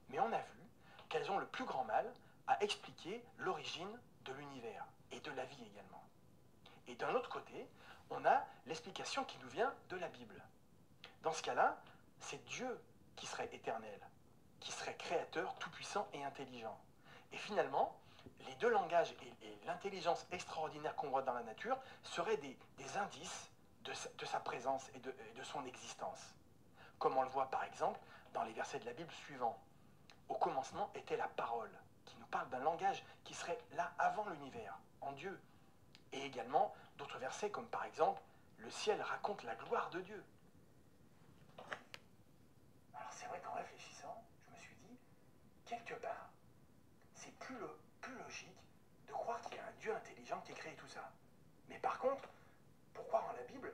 Mais on a vu qu'elles ont le plus grand mal à expliquer l'origine de l'univers et de la vie également. Et d'un autre côté, on a l'explication qui nous vient de la Bible. Dans ce cas-là, c'est Dieu qui serait éternel, qui serait créateur, tout-puissant et intelligent. Et finalement, les deux langages et l'intelligence extraordinaire qu'on voit dans la nature seraient des indices de sa présence et de son existence. Comme on le voit par exemple dans les versets de la Bible suivants. Au commencement était la parole, qui nous parle d'un langage qui serait là avant l'univers, en Dieu. Et également d'autres versets comme par exemple « Le ciel raconte la gloire de Dieu ». Alors c'est vrai qu'en réfléchissant, je me suis dit, quelque part, c'est plus logique de croire qu'il y a un Dieu intelligent qui a créé tout ça. Mais par contre, pour croire en la Bible,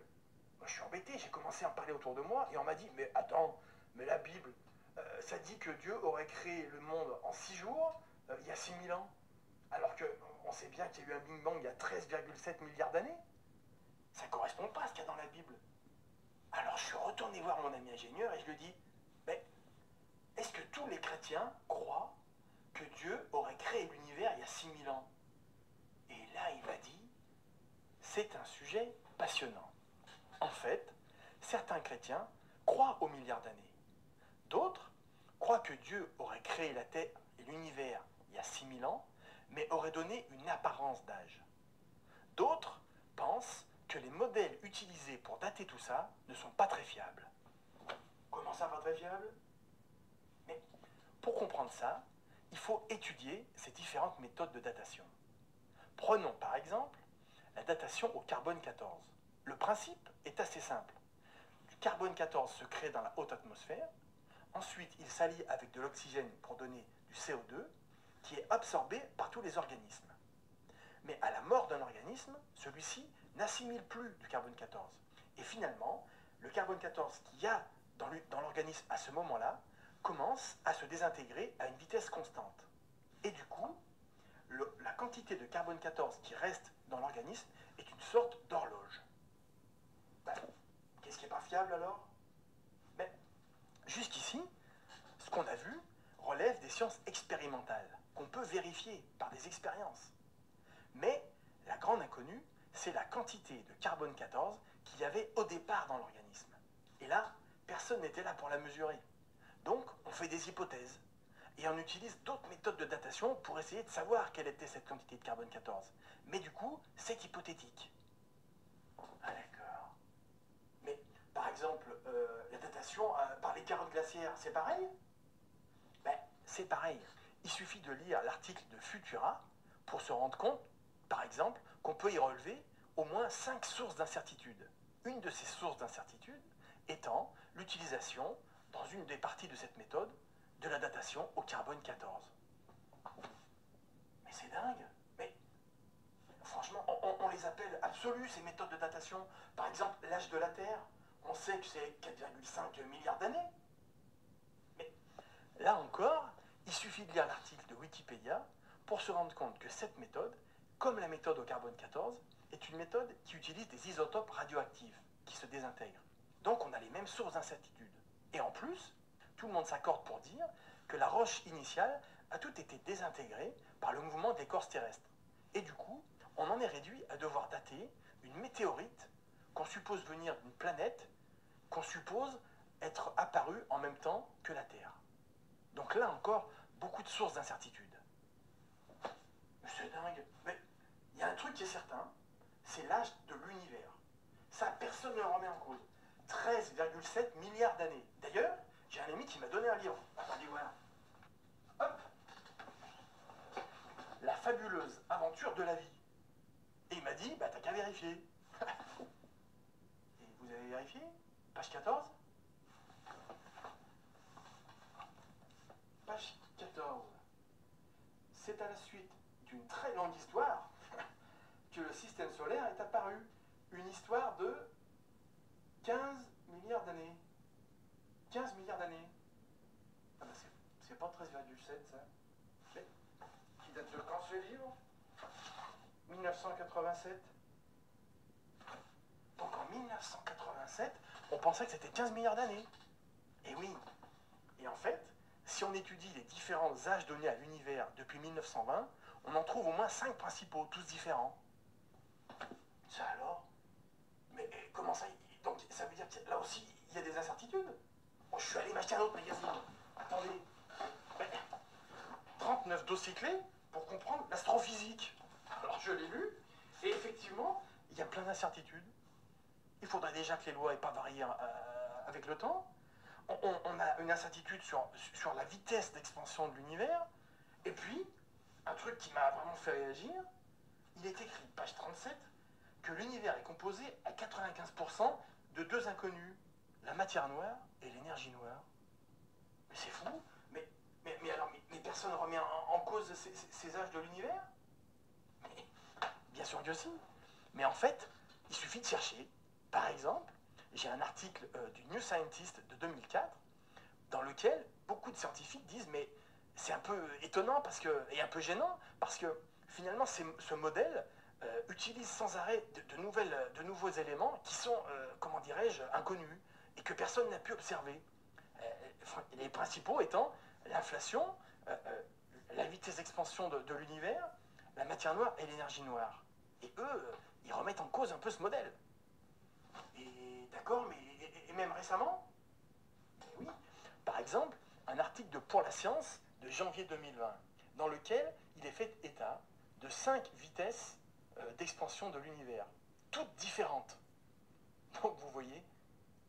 moi je suis embêté, j'ai commencé à en parler autour de moi et on m'a dit, mais attends, mais la Bible, ça dit que Dieu aurait créé le monde en 6 jours, il y a 6000 ans. Alors qu'on sait bien qu'il y a eu un Big Bang il y a 13,7 milliards d'années. Ça ne correspond pas à ce qu'il y a dans la Bible. Alors je suis retourné voir mon ami ingénieur et je lui ai dit, mais est-ce que tous les chrétiens croient que Dieu aurait créé l'univers il y a 6000 ans? Et là il m'a dit, c'est un sujet passionnant. En fait, certains chrétiens croient aux milliards d'années. D'autres croient que Dieu aurait créé la Terre et l'univers il y a 6000 ans, mais aurait donné une apparence d'âge. D'autres pensent que les modèles utilisés pour dater tout ça ne sont pas très fiables. Comment ça, pas très fiable? Mais pour comprendre ça, il faut étudier ces différentes méthodes de datation. Prenons par exemple la datation au carbone 14. Le principe est assez simple. Du carbone 14 se crée dans la haute atmosphère, ensuite il s'allie avec de l'oxygène pour donner du CO2, qui est absorbé par tous les organismes. Mais à la mort d'un organisme, celui-ci n'assimile plus du carbone 14. Et finalement, le carbone 14 qu'il y a dans l'organisme à ce moment-là commence à se désintégrer à une vitesse constante. Et du coup, la quantité de carbone 14 qui reste dans l'organisme est une sorte d'horloge. Ben, qu'est-ce qui n'est pas fiable alors? Ben, jusqu'ici, ce qu'on a vu relève des sciences expérimentales, qu'on peut vérifier par des expériences. Mais la grande inconnue, c'est la quantité de carbone 14 qu'il y avait au départ dans l'organisme. Et là, personne n'était là pour la mesurer. Donc, on fait des hypothèses. Et on utilise d'autres méthodes de datation pour essayer de savoir quelle était cette quantité de carbone 14. Mais du coup, c'est hypothétique. Ah d'accord. Mais, par exemple, la datation par les carottes glaciaires, c'est pareil? Ben, c'est pareil. Il suffit de lire l'article de Futura pour se rendre compte, par exemple, qu'on peut y relever au moins 5 sources d'incertitude. Une de ces sources d'incertitude étant l'utilisation, dans une des parties de cette méthode, de la datation au carbone 14. Mais c'est dingue. Mais franchement, on les appelle absolues, ces méthodes de datation. Par exemple, l'âge de la Terre, on sait que c'est 4,5 milliards d'années. Mais là encore, il suffit de lire l'article de Wikipédia pour se rendre compte que cette méthode, comme la méthode au carbone 14, est une méthode qui utilise des isotopes radioactifs qui se désintègrent. Donc on a les mêmes sources d'incertitude. Et en plus, tout le monde s'accorde pour dire que la roche initiale a tout été désintégrée par le mouvement des écorces terrestres. Et du coup, on en est réduit à devoir dater une météorite qu'on suppose venir d'une planète qu'on suppose être apparue en même temps que la Terre. Donc là encore, beaucoup de sources d'incertitude. Mais c'est dingue. Mais il y a un truc qui est certain, c'est l'âge de l'univers. Ça, personne ne le remet en cause. 13,7 milliards d'années. D'ailleurs, j'ai un ami qui m'a donné un livre. Attendez, voilà. Hop. La fabuleuse aventure de la vie. Et il m'a dit, bah t'as qu'à vérifier. Et vous avez vérifié? Page 14. page 14. C'est à la suite d'une très longue histoire que le système solaire est apparu. Une histoire de 15 milliards d'années. 15 milliards d'années. Ah ben c'est pas 13,7 ça. Mais, qui date de quand ce livre? 1987. Donc en 1987, on pensait que c'était 15 milliards d'années. Et oui. Et en fait, si on étudie les différents âges donnés à l'univers depuis 1920, on en trouve au moins 5 principaux, tous différents. Ça alors? Mais comment ça? Donc ça veut dire que là aussi, il y a des incertitudes? Bon, je suis allé m'acheter un autre magazine. Attendez. Mais, 39 dossiers clés pour comprendre l'astrophysique. Alors je l'ai lu, et effectivement, il y a plein d'incertitudes. Il faudrait déjà que les lois n'aient pas varié avec le temps. On a une incertitude sur la vitesse d'expansion de l'univers. Et puis, un truc qui m'a vraiment fait réagir, il est écrit, page 37, que l'univers est composé à 95% de deux inconnus, la matière noire et l'énergie noire. Mais c'est fou. Mais personne ne remet en cause ces âges de l'univers? Bien sûr que si. Mais en fait, il suffit de chercher. Par exemple, j'ai un article du New Scientist de 2004 dans lequel beaucoup de scientifiques disent mais c'est un peu étonnant et un peu gênant parce que finalement ce modèle utilise sans arrêt de nouveaux éléments qui sont, comment dirais-je, inconnus et que personne n'a pu observer. Les principaux étant l'inflation, la vitesse d'expansion de l'univers, la matière noire et l'énergie noire. Et eux, ils remettent en cause un peu ce modèle. Et d'accord, mais et même récemment? Mais oui. Par exemple, un article de Pour la Science de janvier 2020, dans lequel il est fait état de 5 vitesses d'expansion de l'univers, toutes différentes. Donc vous voyez,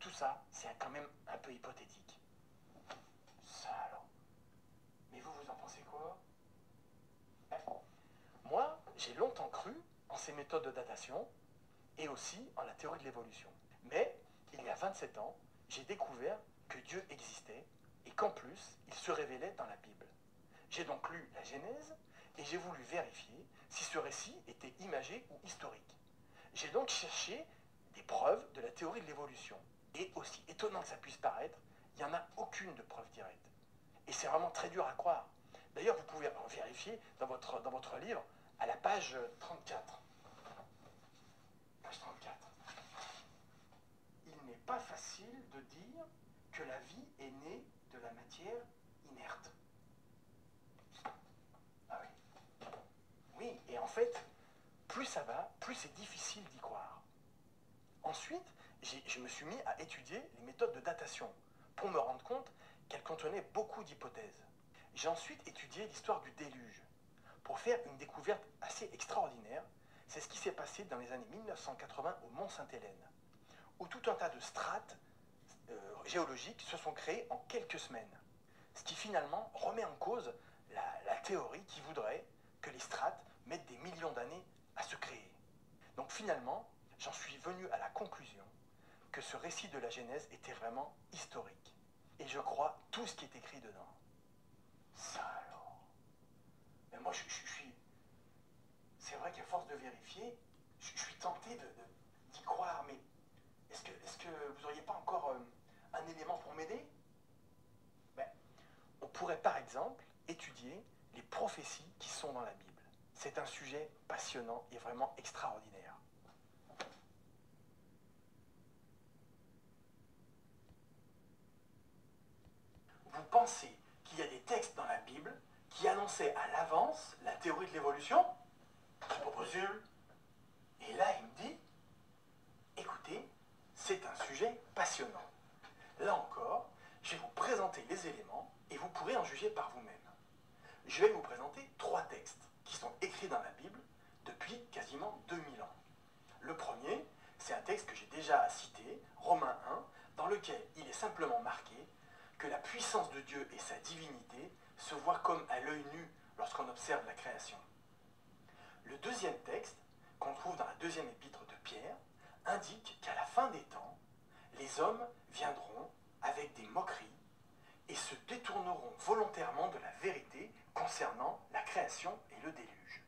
tout ça, c'est quand même un peu hypothétique. Ça alors. Mais vous en pensez quoi? Moi, j'ai longtemps cru en ces méthodes de datation et aussi en la théorie de l'évolution. Mais, il y a 27 ans, j'ai découvert que Dieu existait et qu'en plus, il se révélait dans la Bible. J'ai donc lu la Genèse et j'ai voulu vérifier si ce récit était imagé ou historique. J'ai donc cherché des preuves de la théorie de l'évolution. Et aussi étonnant que ça puisse paraître, il n'y en a aucune de preuve directe. Et c'est vraiment très dur à croire. D'ailleurs, vous pouvez vérifier dans votre livre à la page 34. Page 34. Il n'est pas facile de dire que la vie est née de la matière inerte. Ah oui. Oui, et en fait, plus ça va, plus c'est difficile d'y croire. Ensuite, je me suis mis à étudier les méthodes de datation pour me rendre compte qu'elles contenaient beaucoup d'hypothèses. J'ai ensuite étudié l'histoire du déluge pour faire une découverte assez extraordinaire. C'est ce qui s'est passé dans les années 1980 au Mont Sainte-Hélène, où tout un tas de strates géologiques se sont créées en quelques semaines, ce qui finalement remet en cause la théorie qui voudrait que les strates mettent des millions d'années à se créer. Donc finalement, j'en suis venu à la conclusion que ce récit de la Genèse était vraiment historique. Et je crois tout ce qui est écrit dedans. Ça alors. Mais moi, je suis... C'est vrai qu'à force de vérifier, je suis tenté d'y croire, mais est-ce que vous n'auriez pas encore un élément pour m'aider? Ben, on pourrait par exemple étudier les prophéties qui sont dans la Bible. C'est un sujet passionnant et vraiment extraordinaire. Vous pensez qu'il y a des textes dans la Bible qui annonçaient à l'avance la théorie de l'évolution? C'est pas possible. Et là, il me dit, écoutez, c'est un sujet passionnant. Là encore, je vais vous présenter les éléments et vous pourrez en juger par vous-même. Je vais vous présenter 3 textes qui sont écrits dans la Bible depuis quasiment 2000 ans. Le premier, c'est un texte que j'ai déjà cité, Romains 1, dans lequel il est simplement marqué que la puissance de Dieu et sa divinité se voient comme à l'œil nu lorsqu'on observe la création. Le deuxième texte, qu'on trouve dans la deuxième épître de Pierre, indique qu'à la fin des temps, les hommes viendront avec des moqueries et se détourneront volontairement de la vérité concernant la création et le déluge.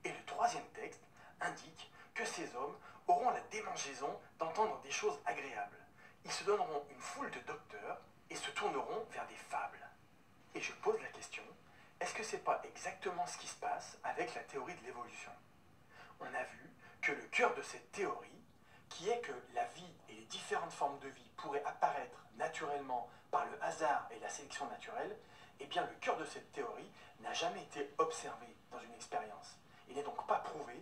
Et le troisième texte indique que ces hommes auront la démangeaison d'entendre des choses agréables. Ils se donneront une foule de docteurs et se tourneront vers des fables. Et je pose la question, est-ce que c'est pas exactement ce qui se passe avec la théorie de l'évolution? On a vu que le cœur de cette théorie, qui est que la vie et les différentes formes de vie pourraient apparaître naturellement par le hasard et la sélection naturelle, eh bien le cœur de cette théorie n'a jamais été observé dans une expérience. Il n'est donc pas prouvé,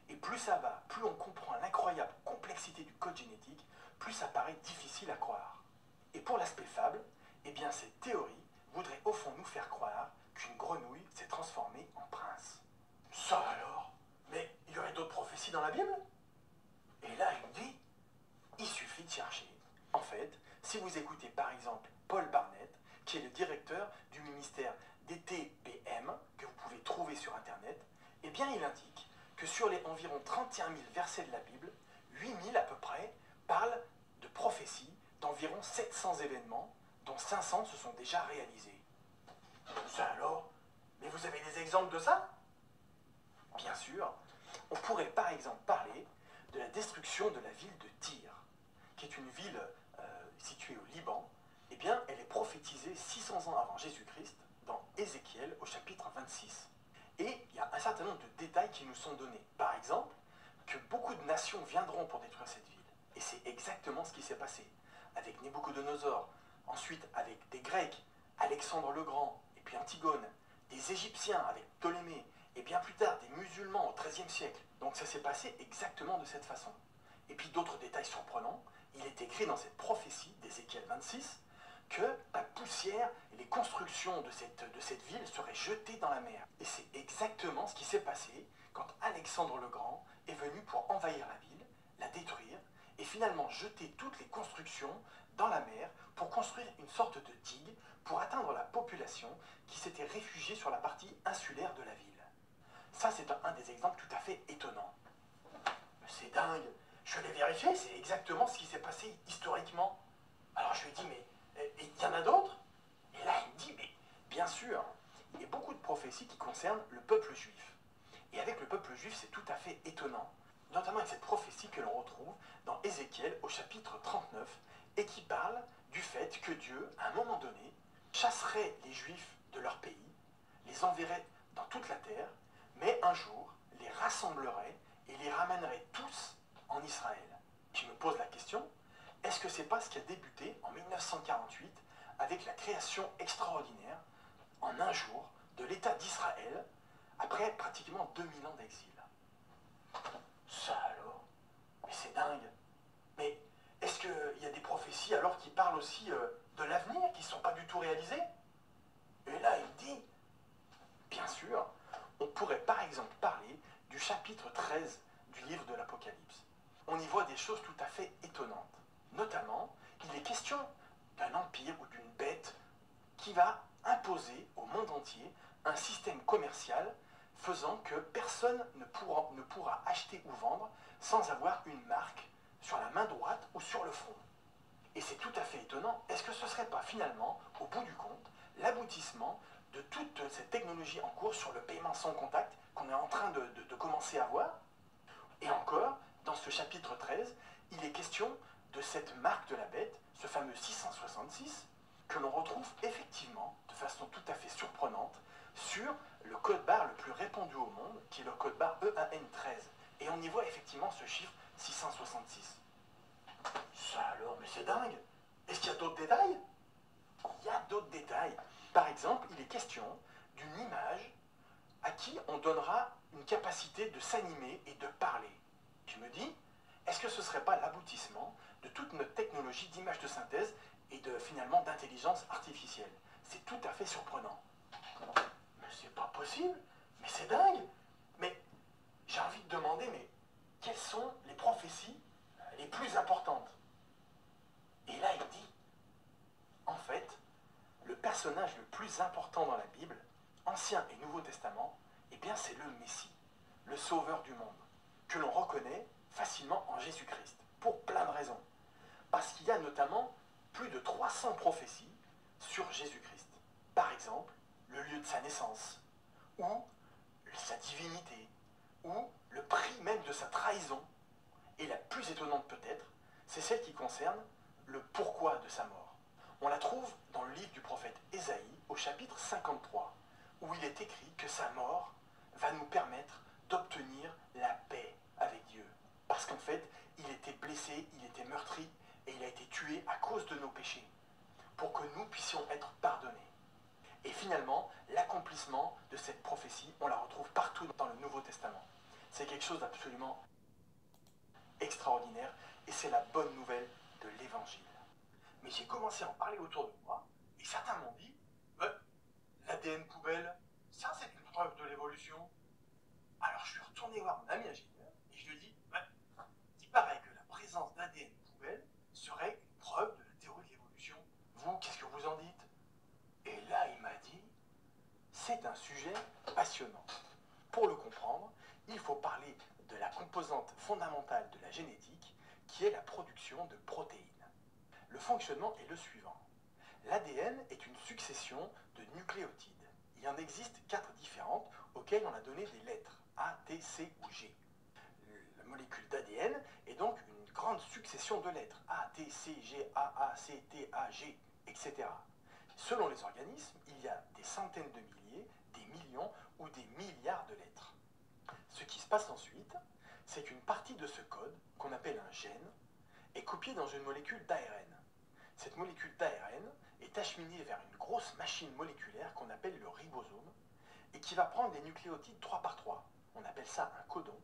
et plus ça va, plus on comprend l'incroyable complexité du code génétique, plus ça paraît difficile à croire. Et pour l'aspect fable, eh bien cette théorie voudrait au fond nous faire croire qu'une grenouille s'est transformée en prince. Ça alors? Mais il y aurait d'autres prophéties dans la Bible? Et là, il me dit, il suffit de chercher. En fait, si vous écoutez par exemple Paul Barnett, qui est le directeur du ministère des TBM, que vous pouvez trouver sur Internet, eh bien il indique que sur les environ 31 000 versets de la Bible, 8 000 à peu près parlent de prophéties d'environ 700 événements, dont 500 se sont déjà réalisés. Ça alors? Mais vous avez des exemples de ça? Bien sûr, on pourrait par exemple parler de la destruction de la ville de Tyr, qui est une ville située au Liban. Eh bien, elle est prophétisée 600 ans avant Jésus-Christ, dans Ézéchiel au chapitre 26. Et il y a un certain nombre de détails qui nous sont donnés. Par exemple, que beaucoup de nations viendront pour détruire cette ville. Et c'est exactement ce qui s'est passé. Avec Nabuchodonosor, ensuite avec des Grecs, Alexandre le Grand, et puis Antigone, des Égyptiens avec Ptolémée, et bien plus tard des musulmans au XIIIe siècle. Donc ça s'est passé exactement de cette façon. Et puis d'autres détails surprenants, il est écrit dans cette prophétie d'Ézéchiel 26 que la poussière et les constructions de cette ville seraient jetées dans la mer. Et c'est exactement ce qui s'est passé quand Alexandre le Grand est venu pour envahir la ville, la détruire, et finalement jeter toutes les constructions dans la mer pour construire une sorte de digue pour atteindre la population qui s'était réfugiée sur la partie insulaire de la ville. Ça, c'est un des exemples tout à fait étonnants. Mais c'est dingue, je l'ai vérifié, c'est exactement ce qui s'est passé historiquement. Alors je lui ai dit, mais il y en a d'autres? Et là, il me dit, mais bien sûr, il y a beaucoup de prophéties qui concernent le peuple juif. Et avec le peuple juif, c'est tout à fait étonnant. Notamment avec cette prophétie que l'on retrouve dans Ézéchiel au chapitre 39, et qui parle du fait que Dieu, à un moment donné, chasserait les Juifs de leur pays, les enverrait dans toute la terre, mais un jour les rassemblerait et les ramènerait tous en Israël. Je me pose la question, est-ce que c'est pas ce qui a débuté en 1948 avec la création extraordinaire, en un jour, de l'État d'Israël, après pratiquement 2000 ans d'exil? Ça alors? Mais c'est dingue. Mais est-ce qu'il y a des prophéties alors qui parlent aussi de l'avenir, qui ne sont pas du tout réalisées? Et là, il dit, bien sûr, on pourrait par exemple parler du chapitre 13 du livre de l'Apocalypse. On y voit des choses tout à fait étonnantes. Notamment, il est question d'un empire ou d'une bête qui va imposer au monde entier un système commercial faisant que personne ne pourra acheter ou vendre sans avoir une marque sur la main droite ou sur le front. Et c'est tout à fait étonnant. Est-ce que ce ne serait pas finalement, au bout du compte, l'aboutissement de toute cette technologie en cours sur le paiement sans contact qu'on est en train de commencer à voir? Et encore, dans ce chapitre 13, il est question de cette marque de la bête, ce fameux 666, que l'on retrouve effectivement, de façon tout à fait surprenante, sur le code barre le plus répandu au monde, qui est le code barre EAN13. Et on y voit effectivement ce chiffre 666. Ça alors, mais c'est dingue! Est-ce qu'il y a d'autres détails? Il y a d'autres détails. Par exemple, il est question d'une image à qui on donnera une capacité de s'animer et de parler. Je me dis, est-ce que ce ne serait pas l'aboutissement de toute notre technologie d'image de synthèse et finalement d'intelligence artificielle? C'est tout à fait surprenant. Mais c'est pas possible, mais c'est dingue. Mais j'ai envie de demander, mais quelles sont les prophéties les plus importantes? Et là, il dit, en fait, le personnage le plus important dans la Bible, Ancien et Nouveau Testament, eh bien c'est le Messie, le Sauveur du monde, que l'on reconnaît facilement en Jésus-Christ, pour plein de raisons. Parce qu'il y a notamment plus de 300 prophéties sur Jésus-Christ. Par exemple, le lieu de sa naissance, ou sa divinité, ou le prix même de sa trahison. Et la plus étonnante peut-être, c'est celle qui concerne le pourquoi de sa mort. On la trouve dans le livre du prophète Ésaïe au chapitre 53, où il est écrit que sa mort va nous permettre d'obtenir la paix avec Dieu. Parce qu'en fait, il était blessé, il était meurtri, et il a été tué à cause de nos péchés, pour que nous puissions être pardonnés. Et finalement, l'accomplissement de cette prophétie, on la retrouve partout dans le Nouveau Testament. C'est quelque chose d'absolument extraordinaire, et c'est la bonne nouvelle de l'Évangile. Mais j'ai commencé à en parler autour de moi, et certains m'ont dit l'ADN poubelle, ça c'est une preuve de l'évolution. Alors je suis retourné voir mon ami ingénieur, et je lui ai dit il paraît que la présence d'ADN poubelle serait une preuve de la théorie de l'évolution. Vous, qu'est-ce que vous en dites? Et là, il m'a dit c'est un sujet passionnant. Pour le comprendre, il faut parler de la composante fondamentale de la génétique, qui est la production de protéines. Le fonctionnement est le suivant. L'ADN est une succession de nucléotides. Il y en existe 4 différentes auxquelles on a donné des lettres, A, T, C ou G. La molécule d'ADN est donc une grande succession de lettres, A, T, C, G, A, C, T, A, G, etc. Selon les organismes, il y a des centaines de milliers, des millions ou des milliards de lettres. Ce qui se passe ensuite, c'est qu'une partie de ce code, qu'on appelle un gène, est copiée dans une molécule d'ARN. Cette molécule d'ARN est acheminée vers une grosse machine moléculaire qu'on appelle le ribosome, et qui va prendre des nucléotides 3 par 3, on appelle ça un codon,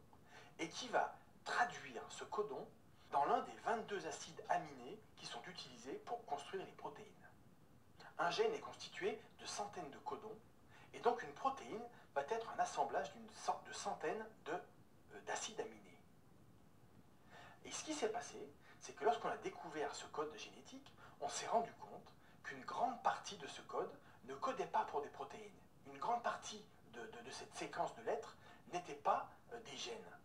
et qui va traduire ce codon dans l'un des 22 acides aminés qui sont utilisés pour construire les protéines. Un gène est constitué de centaines de codons, et donc une protéine va être un assemblage d'une sorte de centaines d'acides aminés. Et ce qui s'est passé, c'est que lorsqu'on a découvert ce code génétique, on s'est rendu compte qu'une grande partie de ce code ne codait pas pour des protéines. Une grande partie de cette séquence de lettres n'était pas des gènes.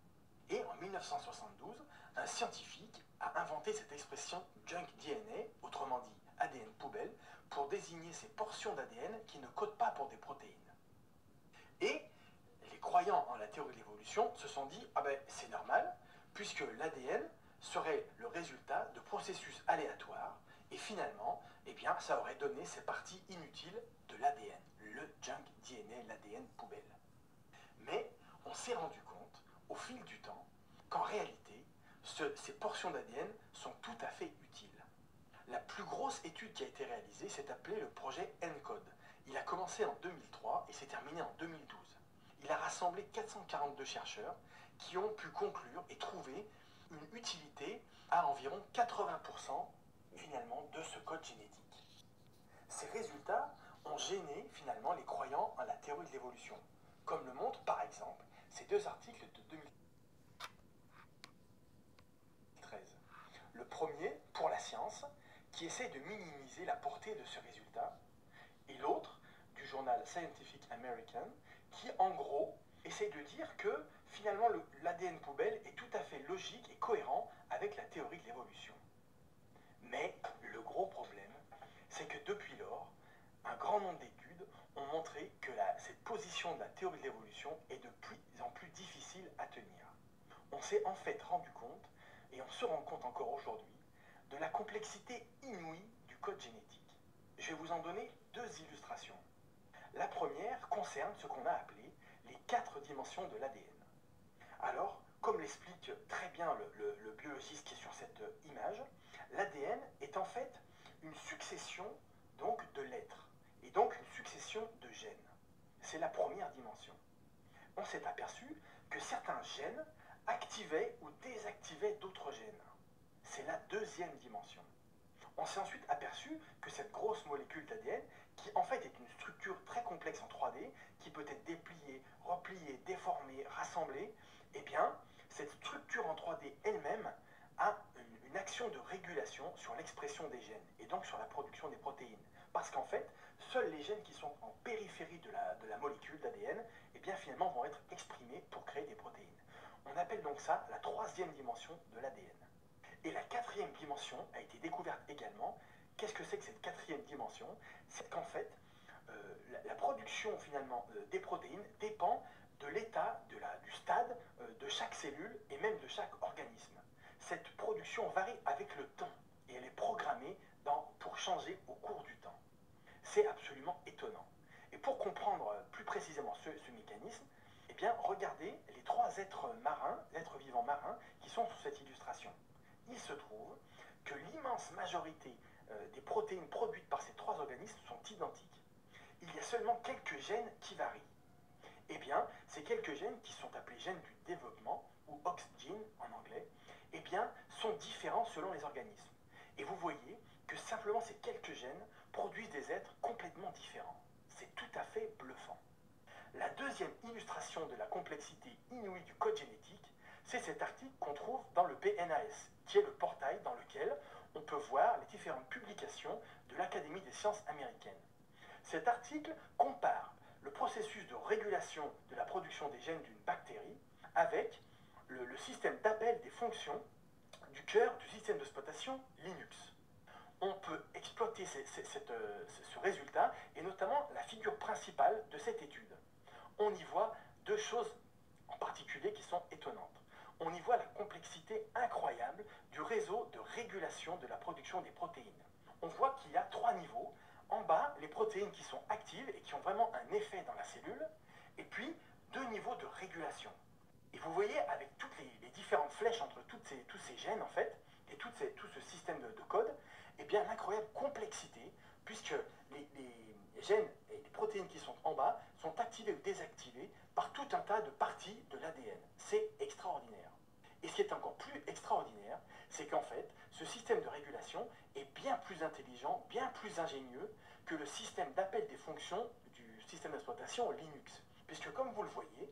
Et en 1972, un scientifique a inventé cette expression junk DNA, autrement dit ADN poubelle, pour désigner ces portions d'ADN qui ne codent pas pour des protéines. Et les croyants en la théorie de l'évolution se sont dit c'est normal, puisque l'ADN serait le résultat de processus aléatoires, et finalement, ça aurait donné ces parties inutiles de l'ADN, le junk DNA, l'ADN poubelle. Mais on s'est rendu compte, au fil du temps, qu'en réalité, ces portions d'ADN sont tout à fait utiles. La plus grosse étude qui a été réalisée s'est appelée le projet ENCODE. Il a commencé en 2003 et s'est terminé en 2012. Il a rassemblé 442 chercheurs qui ont pu conclure et trouver une utilité à environ 80% finalement de ce code génétique. Ces résultats ont gêné finalement les croyants en la théorie de l'évolution, comme le montrent par exemple ces 2 articles de 2013. Le premier, pour la science, qui essaie de minimiser la portée de ce résultat, et l'autre, du journal Scientific American, qui en gros essaie de dire que finalement l'ADN poubelle est tout à fait logique et cohérent avec la théorie de l'évolution. Mais le gros problème, c'est que depuis lors, un grand nombre d'études ont montré que cette position de la théorie de l'évolution est de plus en plus difficile à tenir. On s'est en fait rendu compte, et on se rend compte encore aujourd'hui, de la complexité inouïe du code génétique. Je vais vous en donner 2 illustrations. La première concerne ce qu'on a appelé les 4 dimensions de l'ADN. Alors, comme l'explique très bien le biologiste qui est sur cette image, l'ADN est en fait une succession donc de lettres, et donc une succession de gènes. C'est la première dimension. On s'est aperçu que certains gènes activaient ou désactivaient d'autres gènes. C'est la 2e dimension. On s'est ensuite aperçu que cette grosse molécule d'ADN, qui en fait est une structure très complexe en 3D, qui peut être dépliée, repliée, déformée, rassemblée, cette structure en 3D elle-même a une action de régulation sur l'expression des gènes, et donc sur la production des protéines. Parce qu'en fait, seuls les gènes qui sont en périphérie de la molécule d'ADN, finalement vont être exprimés pour créer des protéines. On appelle donc ça la 3e dimension de l'ADN. Et la 4e dimension a été découverte également qu'est-ce que c'est que cette quatrième dimension? C'est qu'en fait, la production finalement des protéines dépend de l'état, du stade de chaque cellule et même de chaque organisme. Cette production varie avec le temps et elle est programmée pour changer au cours du temps. C'est absolument étonnant. Et pour comprendre plus précisément ce mécanisme, eh bien, regardez les trois êtres vivants marins, qui sont sur cette illustration. Il se trouve que l'immense majorité des protéines produites par ces trois organismes sont identiques. Il y a seulement quelques gènes qui varient. Eh bien, ces quelques gènes, qui sont appelés gènes du développement, ou OX-gene en anglais, eh bien, sont différents selon les organismes. Et vous voyez que simplement ces quelques gènes produisent des êtres complètement différents. C'est tout à fait bluffant. La deuxième illustration de la complexité inouïe du code génétique, c'est cet article qu'on trouve dans le PNAS, qui est le portail dans lequel on peut voir les différentes publications de l'Académie des sciences américaines. Cet article compare le processus de régulation de la production des gènes d'une bactérie avec le système d'appel des fonctions du cœur du système d'exploitation Linux. On peut exploiter ce résultat et notamment la figure principale de cette étude. On y voit deux choses en particulier qui sont étonnantes. On y voit la complexité incroyable du réseau de régulation de la production des protéines. On voit qu'il y a trois niveaux. En bas, les protéines qui sont actives et qui ont vraiment un effet dans la cellule, et puis deux niveaux de régulation. Et vous voyez, avec toutes les différentes flèches entre tous ces gènes, en fait, et tout ce système de code, eh bien, l'incroyable complexité, puisque les gènes et les protéines qui sont en bas sont activés ou désactivés par tout un tas de parties de l'ADN. C'est extraordinaire. Et ce qui est encore plus extraordinaire, c'est qu'en fait, ce système de régulation est bien plus intelligent, bien plus ingénieux que le système d'appel des fonctions du système d'exploitation Linux. Puisque comme vous le voyez,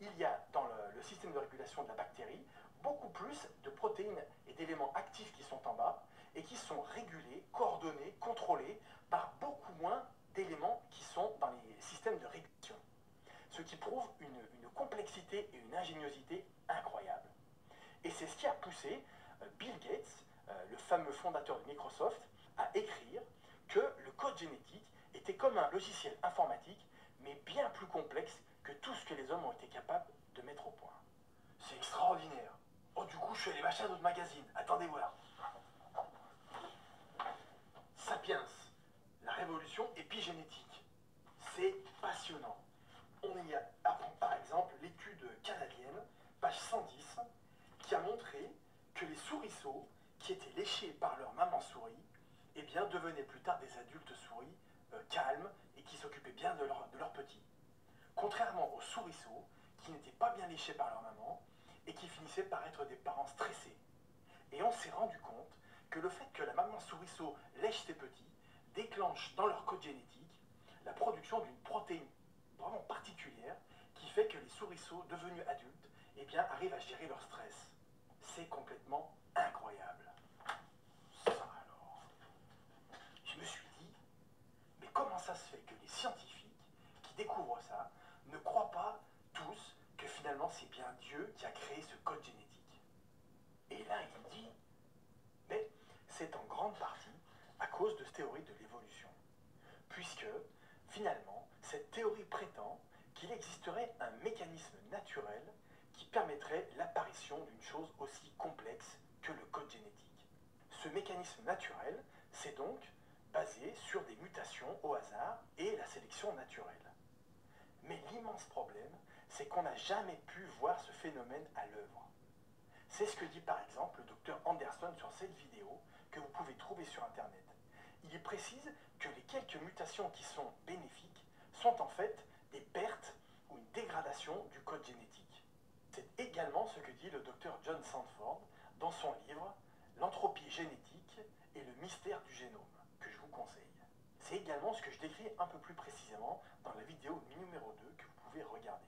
il y a dans le système de régulation de la bactérie beaucoup plus de protéines et d'éléments actifs qui sont en bas et qui sont régulés, coordonnés, contrôlés par beaucoup moins d'éléments qui sont dans les systèmes de régulation. Ce qui prouve une complexité et une ingéniosité incroyables. Et c'est ce qui a poussé Bill Gates, le fameux fondateur de Microsoft, à écrire que le code génétique était comme un logiciel informatique, mais bien plus complexe que tout ce que les hommes ont été capables de mettre au point. C'est extraordinaire. Oh, du coup, je suis allé m'acheter un autre magazine. Attendez voir. Sapiens, la révolution épigénétique. C'est passionnant. On y apprend par exemple l'étude canadienne, page 110, qui a montré que les souriceaux qui étaient léchés par leur maman souris, eh bien, devenaient plus tard des adultes souris calmes et qui s'occupaient bien de leurs petits. Contrairement aux souriceaux qui n'étaient pas bien léchés par leur maman et qui finissaient par être des parents stressés. Et on s'est rendu compte que le fait que la maman souriceau lèche ses petits déclenche dans leur code génétique la production d'une protéine vraiment particulière qui fait que les souriceaux devenus adultes, eh bien, arrivent à gérer leur stress. C'est complètement incroyable. Ça alors. Je me suis dit, mais comment ça se fait que les scientifiques qui découvrent ça ne croient pas tous que finalement c'est bien Dieu qui a créé ce code génétique? Et là il dit, mais c'est en grande partie à cause de cette théorie de l'évolution. Puisque finalement, cette théorie prétend qu'il existerait un mécanisme naturel qui permettrait l'apparition d'une chose aussi complexe que le code génétique. Ce mécanisme naturel, c'est donc basé sur des mutations au hasard et la sélection naturelle. Mais l'immense problème, c'est qu'on n'a jamais pu voir ce phénomène à l'œuvre. C'est ce que dit par exemple le docteur Anderson sur cette vidéo que vous pouvez trouver sur Internet. Il y précise que les quelques mutations qui sont bénéfiques sont en fait des pertes ou une dégradation du code génétique. C'est également ce que dit le docteur John Sanford dans son livre « L'entropie génétique et le mystère du génome » que je vous conseille. C'est également ce que je décris un peu plus précisément dans la vidéo numéro 2 que vous pouvez regarder.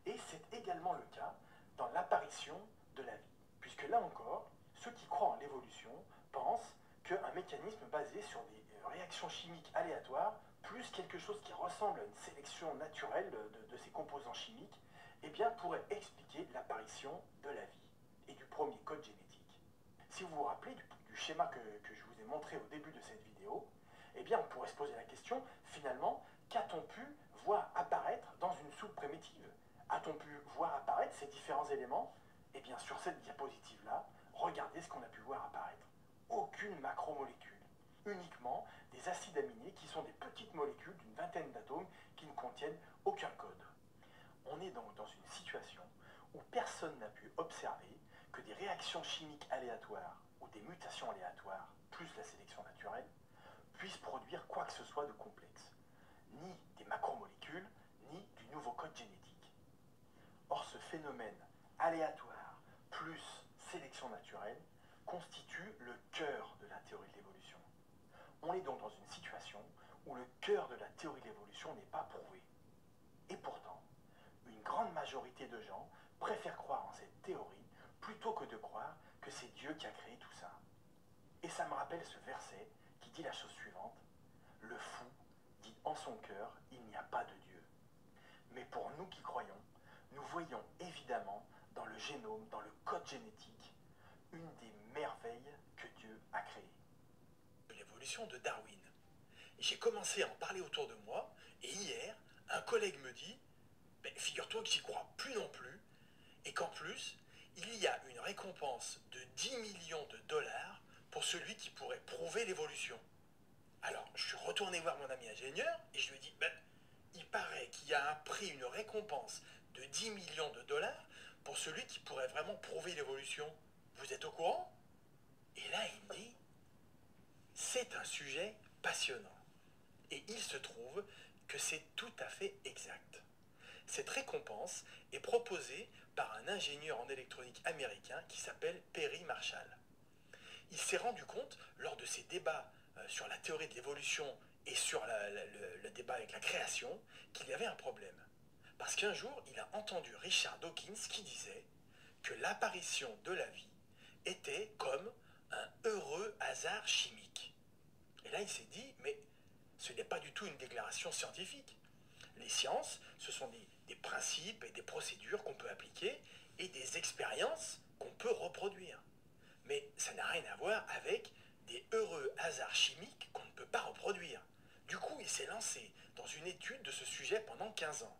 Et c'est également le cas dans l'apparition de la vie, puisque là encore, ceux qui croient en l'évolution pensent qu'un mécanisme basé sur des réactions chimiques aléatoires, plus quelque chose qui ressemble à une sélection naturelle de ces composants chimiques, eh bien, pourrait expliquer l'apparition de la vie et du premier code génétique. Si vous vous rappelez du schéma que je vous ai montré au début de cette vidéo, eh bien on pourrait se poser la question, finalement, qu'a-t-on pu voir apparaître dans une soupe primitive? A-t-on pu voir apparaître ces différents éléments? Eh bien sur cette diapositive-là, regardez ce qu'on a pu voir apparaître. Aucune macromolécule, uniquement des acides aminés qui sont des petites molécules d'une vingtaine d'atomes qui ne contiennent aucun code. On est donc dans une situation où personne n'a pu observer que des réactions chimiques aléatoires ou des mutations aléatoires, plus la sélection naturelle, puissent produire quoi que ce soit de complexe, ni des macromolécules, ni du nouveau code génétique. Or ce phénomène aléatoire plus sélection naturelle constitue le cœur de la théorie de l'évolution. On est donc dans une situation où le cœur de la théorie de l'évolution n'est pas prouvé. Et pourtant, une grande majorité de gens préfèrent croire en cette théorie plutôt que de croire que c'est Dieu qui a créé tout ça. Et ça me rappelle ce verset qui dit la chose suivante: le fou dit en son cœur, il n'y a pas de Dieu. Mais pour nous qui croyons, nous voyons évidemment dans le génome, dans le code génétique, une des merveilles que Dieu a créées. L'évolution de Darwin. J'ai commencé à en parler autour de moi, et hier, un collègue me dit, figure-toi que j'y crois plus non plus, et qu'en plus, il y a une récompense de 10 millions de dollars pour celui qui pourrait prouver l'évolution. Alors, je suis retourné voir mon ami ingénieur, et je lui ai dit, il paraît qu'il y a un prix, une récompense de 10 millions de dollars pour celui qui pourrait vraiment prouver l'évolution. Vous êtes au courant? Et là, il me dit, c'est un sujet passionnant. Et il se trouve que c'est tout à fait exact. Cette récompense est proposée par un ingénieur en électronique américain qui s'appelle Perry Marshall. Il s'est rendu compte, lors de ses débats sur la théorie de l'évolution et sur le débat avec la création, qu'il y avait un problème. Parce qu'un jour, il a entendu Richard Dawkins qui disait que l'apparition de la vie était comme un heureux hasard chimique. Et là, il s'est dit, mais ce n'est pas du tout une déclaration scientifique. Les sciences, ce sont des principes et des procédures qu'on peut appliquer et des expériences qu'on peut reproduire. Mais ça n'a rien à voir avec des heureux hasards chimiques qu'on ne peut pas reproduire. Du coup, il s'est lancé dans une étude de ce sujet pendant 15 ans,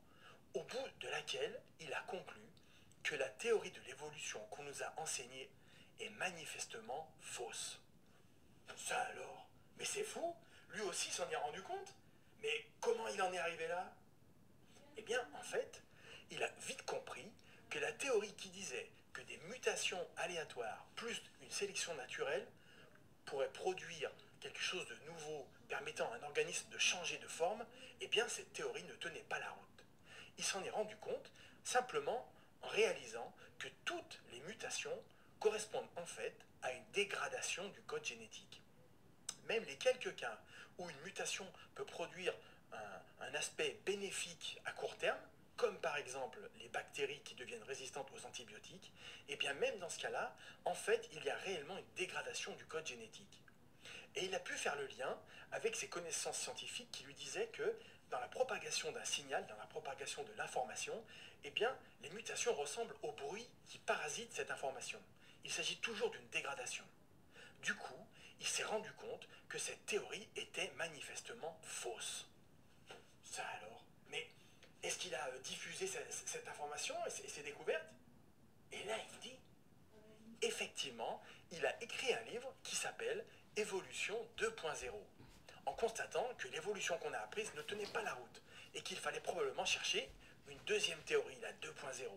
au bout de laquelle il a conclu que la théorie de l'évolution qu'on nous a enseignée est manifestement fausse. Ça alors? Mais c'est fou, lui aussi s'en est rendu compte. Mais comment il en est arrivé là? Eh bien, en fait, il a vite compris que la théorie qui disait que des mutations aléatoires plus une sélection naturelle pourraient produire quelque chose de nouveau permettant à un organisme de changer de forme, eh bien cette théorie ne tenait pas la route. Il s'en est rendu compte simplement en réalisant que toutes les mutations correspondent en fait à une dégradation du code génétique. Même les quelques cas où une mutation peut produire un aspect bénéfique à court terme, comme par exemple les bactéries qui deviennent résistantes aux antibiotiques, et bien même dans ce cas-là, en fait, il y a réellement une dégradation du code génétique. Et il a pu faire le lien avec ses connaissances scientifiques qui lui disaient que dans la propagation d'un signal, dans la propagation de l'information, eh bien, les mutations ressemblent au bruit qui parasite cette information. Il s'agit toujours d'une dégradation. Du coup, il s'est rendu compte que cette théorie était manifestement fausse. Ça alors? Mais est-ce qu'il a diffusé cette information et ses découvertes? Et là, il dit, effectivement, il a écrit un livre qui s'appelle Évolution 2.0, en constatant que l'évolution qu'on a apprise ne tenait pas la route et qu'il fallait probablement chercher une deuxième théorie, la 2.0.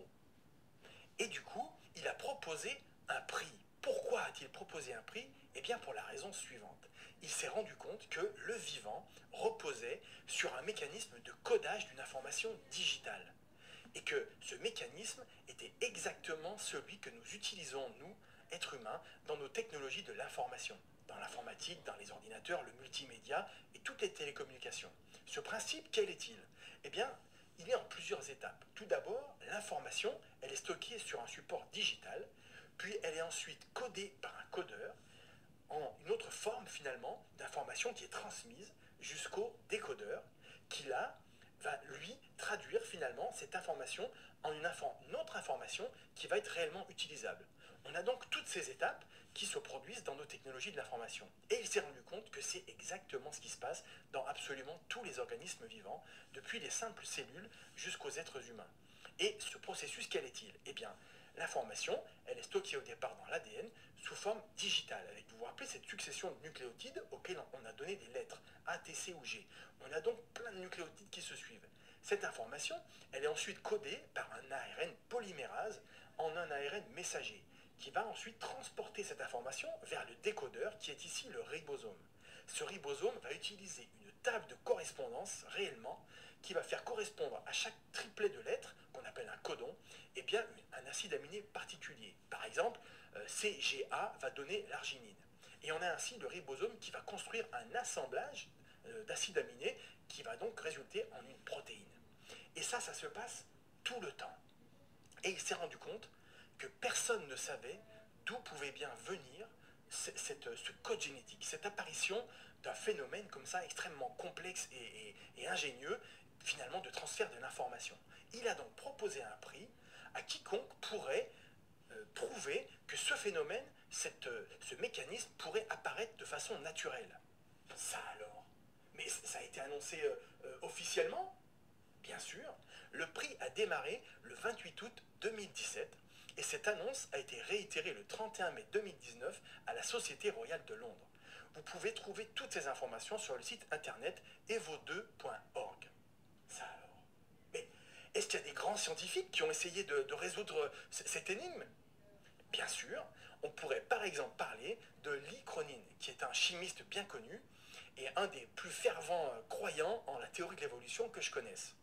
Et du coup, il a proposé un prix. Pourquoi a-t-il proposé un prix? Eh bien pour la raison suivante. Il s'est rendu compte que le vivant reposait sur un mécanisme de codage d'une information digitale. Et que ce mécanisme était exactement celui que nous utilisons, nous, êtres humains, dans nos technologies de l'information, dans l'informatique, dans les ordinateurs, le multimédia et toutes les télécommunications. Ce principe, quel est-il? Eh bien, il est en plusieurs étapes. Tout d'abord, l'information, elle est stockée sur un support digital, puis elle est ensuite codée par un codeur en une autre forme finalement d'information qui est transmise jusqu'au décodeur qui là va lui traduire finalement cette information en une autre information qui va être réellement utilisable. On a donc toutes ces étapes qui se produisent dans nos technologies de l'information. Et il s'est rendu compte que c'est exactement ce qui se passe dans absolument tous les organismes vivants, depuis les simples cellules jusqu'aux êtres humains. Et ce processus, quel est-il? Eh bien, l'information, elle est stockée au départ dans l'ADN sous forme digitale, avec, vous vous rappelez, cette succession de nucléotides auxquels on a donné des lettres, A, T, C ou G. On a donc plein de nucléotides qui se suivent. Cette information, elle est ensuite codée par un ARN polymérase en un ARN messager, qui va ensuite transporter cette information vers le décodeur, qui est ici le ribosome. Ce ribosome va utiliser une table de correspondance réellement, qui va faire correspondre à chaque triplet de lettres, qu'on appelle un codon, eh bien, un acide aminé particulier. Par exemple, CGA va donner l'arginine. Et on a ainsi le ribosome qui va construire un assemblage d'acides aminés qui va donc résulter en une protéine. Et ça se passe tout le temps. Et il s'est rendu compte que personne ne savait d'où pouvait bien venir ce code génétique, cette apparition d'un phénomène comme ça extrêmement complexe et ingénieux, finalement de transfert de l'information. Il a donc proposé un prix à quiconque pourrait prouver que ce phénomène, ce mécanisme pourrait apparaître de façon naturelle. Ça alors? Mais ça a été annoncé officiellement? Bien sûr, le prix a démarré le 28 août 2017 et cette annonce a été réitérée le 31 mai 2019 à la Société Royale de Londres. Vous pouvez trouver toutes ces informations sur le site internet evo2.org. Ça alors? Mais est-ce qu'il y a des grands scientifiques qui ont essayé de résoudre cette énigme? Bien sûr, on pourrait par exemple parler de Lee Cronin, qui est un chimiste bien connu et un des plus fervents croyants en la théorie de l'évolution que je connaisse.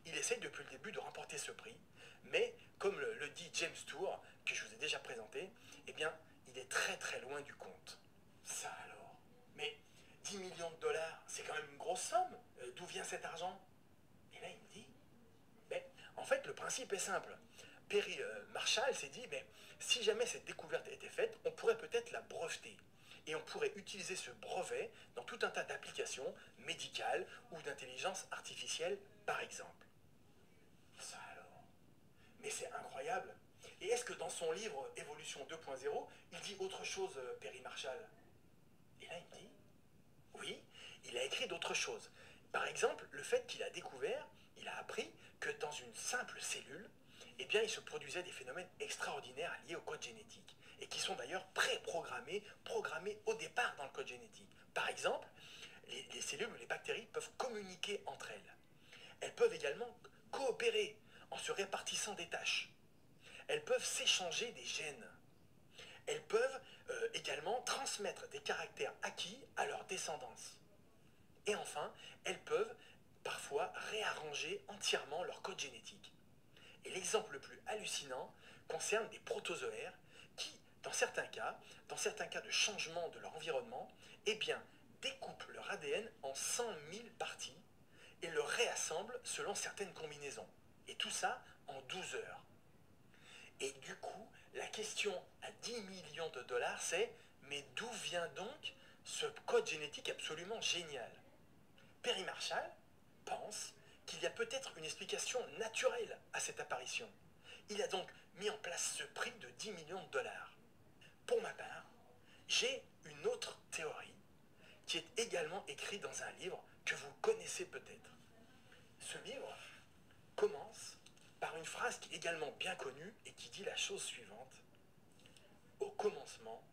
Il essaye depuis le début de remporter ce prix, mais comme le dit James Tour, que je vous ai déjà présenté, eh bien, il est très très loin du compte. Ça alors? Mais 10 millions de dollars, c'est quand même une grosse somme. D'où vient cet argent? Et là, il me dit, mais en fait, le principe est simple. Perry Marshall s'est dit, mais si jamais cette découverte était faite, on pourrait peut-être la breveter. Et on pourrait utiliser ce brevet dans tout un tas d'applications médicales ou d'intelligence artificielle, par exemple. Ça alors? Mais c'est incroyable. Et est-ce que dans son livre Évolution 2.0, il dit autre chose, Perry Marshall? Et là, il me dit, oui, il a écrit d'autres choses. Par exemple, le fait qu'il a découvert, il a appris que dans une simple cellule, eh bien, il se produisait des phénomènes extraordinaires liés au code génétique, et qui sont d'ailleurs préprogrammés, programmés au départ dans le code génétique. Par exemple, les cellules ou les bactéries peuvent communiquer entre elles. Elles peuvent également coopérer en se répartissant des tâches. Elles peuvent s'échanger des gènes. Elles peuvent également transmettre des caractères acquis à leur descendance. Et enfin, elles peuvent parfois réarranger entièrement leur code génétique. Et l'exemple le plus hallucinant concerne des protozoaires qui, dans certains cas de changement de leur environnement, eh bien, découpent leur ADN en 100 000 parties et le réassemblent selon certaines combinaisons. Et tout ça en 12 heures. Et du coup, la question à 10 millions de dollars, c'est mais d'où vient donc ce code génétique absolument génial? Perry Marshall pense qu'il y a peut-être une explication naturelle à cette apparition. Il a donc mis en place ce prix de 10 millions de dollars. Pour ma part, j'ai une autre théorie qui est également écrite dans un livre que vous connaissez peut-être. Ce livre commence par une phrase qui est également bien connue et qui dit la chose suivante. Au commencement,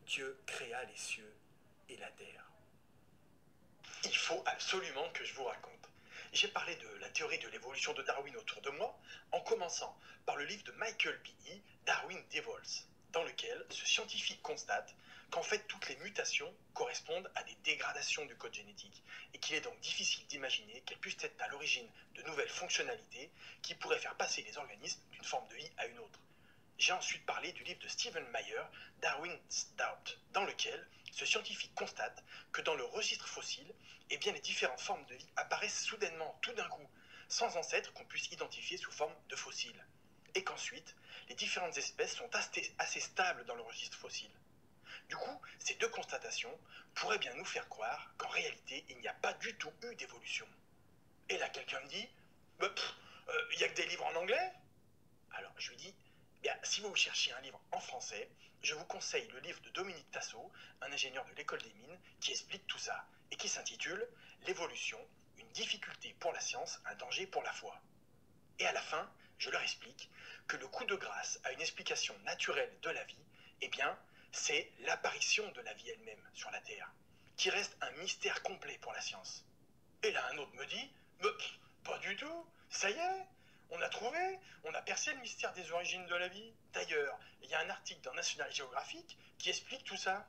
Dieu créa les cieux et la terre. Il faut absolument que je vous raconte. J'ai parlé de la théorie de l'évolution de Darwin autour de moi, en commençant par le livre de Michael B.E., Darwin Devils, dans lequel ce scientifique constate qu'en fait toutes les mutations correspondent à des dégradations du code génétique, et qu'il est donc difficile d'imaginer qu'elles puissent être à l'origine de nouvelles fonctionnalités qui pourraient faire passer les organismes d'une forme de vie à une autre. J'ai ensuite parlé du livre de Stephen Meyer, Darwin's Doubt, dans lequel ce scientifique constate que dans le registre fossile, eh bien les différentes formes de vie apparaissent soudainement, tout d'un coup, sans ancêtres qu'on puisse identifier sous forme de fossiles. Et qu'ensuite, les différentes espèces sont assez stables dans le registre fossile. Du coup, ces deux constatations pourraient bien nous faire croire qu'en réalité, il n'y a pas du tout eu d'évolution. Et là, quelqu'un me dit, il n'y a que des livres en anglais? Alors, je lui dis, bien, si vous cherchez un livre en français, je vous conseille le livre de Dominique Tassot, un ingénieur de l'école des mines, qui explique tout ça, et qui s'intitule « L'évolution, une difficulté pour la science, un danger pour la foi ». Et à la fin, je leur explique que le coup de grâce à une explication naturelle de la vie, eh bien, c'est l'apparition de la vie elle-même sur la Terre, qui reste un mystère complet pour la science. Et là, un autre me dit, pas du tout, ça y est, on a trouvé, on a percé le mystère des origines de la vie. D'ailleurs, il y a un article dans National Geographic qui explique tout ça.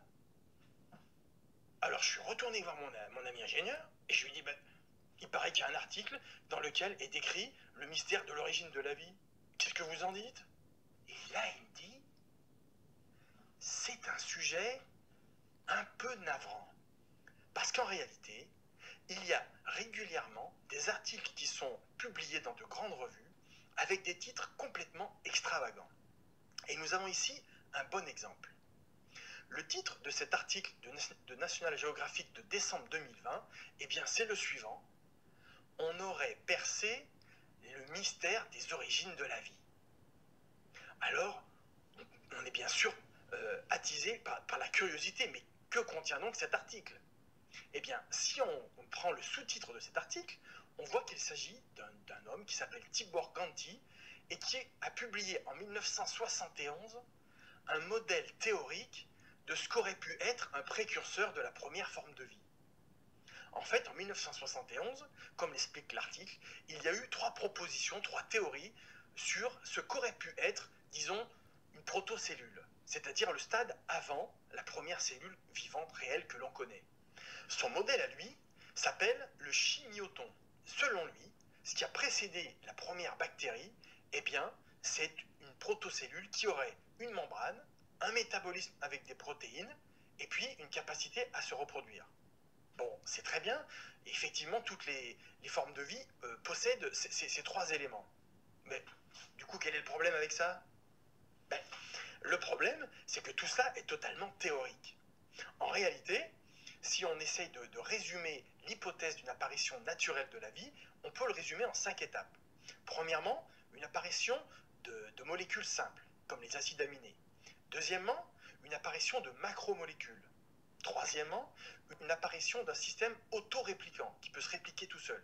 Alors je suis retourné voir mon ami ingénieur, et je lui dis, il paraît qu'il y a un article dans lequel est décrit le mystère de l'origine de la vie. Qu'est-ce que vous en dites? Et là, il me dit, c'est un sujet un peu navrant. Parce qu'en réalité, il y a régulièrement des articles qui sont publiés dans de grandes revues avec des titres complètement extravagants. Et nous avons ici un bon exemple. Le titre de cet article de National Geographic de décembre 2020, eh bien c'est le suivant. On aurait percé le mystère des origines de la vie. Alors, on est bien sûr attisé par la curiosité, mais que contient donc cet article? Eh bien, si on prend le sous-titre de cet article, on voit qu'il s'agit d'un homme qui s'appelle Tibor Ganti et qui a publié en 1971 un modèle théorique de ce qu'aurait pu être un précurseur de la première forme de vie. En fait, en 1971, comme l'explique l'article, il y a eu 3 propositions, 3 théories sur ce qu'aurait pu être, disons, une protocellule, c'est-à-dire le stade avant la première cellule vivante réelle que l'on connaît. Son modèle à lui s'appelle le chimioton. Selon lui, ce qui a précédé la première bactérie, eh bien, c'est une protocellule qui aurait une membrane, un métabolisme avec des protéines, et puis une capacité à se reproduire. Bon, c'est très bien, et effectivement, toutes les formes de vie possèdent ces 3 éléments. Mais du coup, quel est le problème avec ça? Le problème, c'est que tout cela est totalement théorique. En réalité, si on essaye de résumer l'hypothèse d'une apparition naturelle de la vie, on peut le résumer en 5 étapes. Premièrement, une apparition de molécules simples, comme les acides aminés. Deuxièmement, une apparition de macromolécules. Troisièmement, une apparition d'un système auto-répliquant qui peut se répliquer tout seul.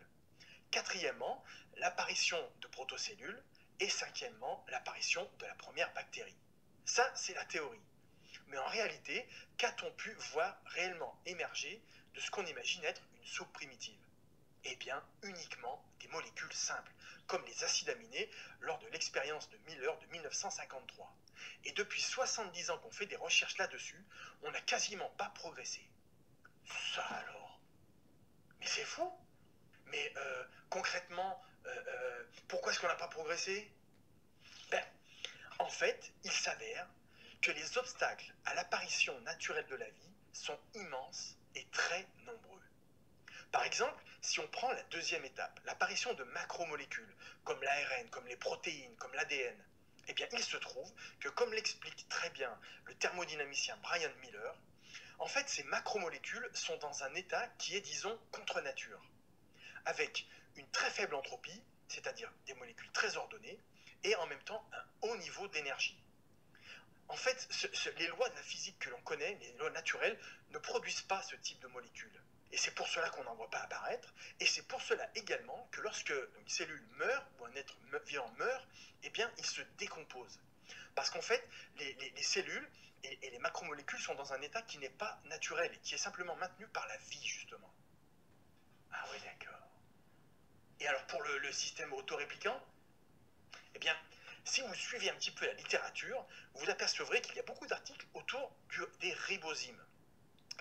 Quatrièmement, l'apparition de protocellules. Et cinquièmement, l'apparition de la première bactérie. Ça, c'est la théorie. Mais en réalité, qu'a-t-on pu voir réellement émerger de ce qu'on imagine être une soupe primitive? Eh bien, uniquement des molécules simples, comme les acides aminés lors de l'expérience de Miller de 1953. Et depuis 70 ans qu'on fait des recherches là-dessus, on n'a quasiment pas progressé. Ça alors? Mais c'est fou! Mais concrètement, pourquoi est-ce qu'on n'a pas progressé? En fait, il s'avère que les obstacles à l'apparition naturelle de la vie sont immenses et très nombreux. Par exemple, si on prend la deuxième étape, l'apparition de macromolécules, comme l'ARN, comme les protéines, comme l'ADN, eh bien, il se trouve que, comme l'explique très bien le thermodynamicien Brian Miller, en fait, ces macromolécules sont dans un état qui est, disons, contre nature, avec une très faible entropie, c'est-à-dire des molécules très ordonnées, et en même temps un haut niveau d'énergie. En fait, les lois de la physique que l'on connaît, les lois naturelles, ne produisent pas ce type de molécules. Et c'est pour cela qu'on n'en voit pas apparaître, et c'est pour cela également que lorsque une cellule meurt, ou un être vivant meurt, eh bien, il se décompose. Parce qu'en fait, les cellules et les macromolécules sont dans un état qui n'est pas naturel, et qui est simplement maintenu par la vie, justement. Ah oui, d'accord. Et alors pour le système autorépliquant, eh bien, si vous suivez un petit peu la littérature, vous apercevrez qu'il y a beaucoup d'articles autour des ribozymes.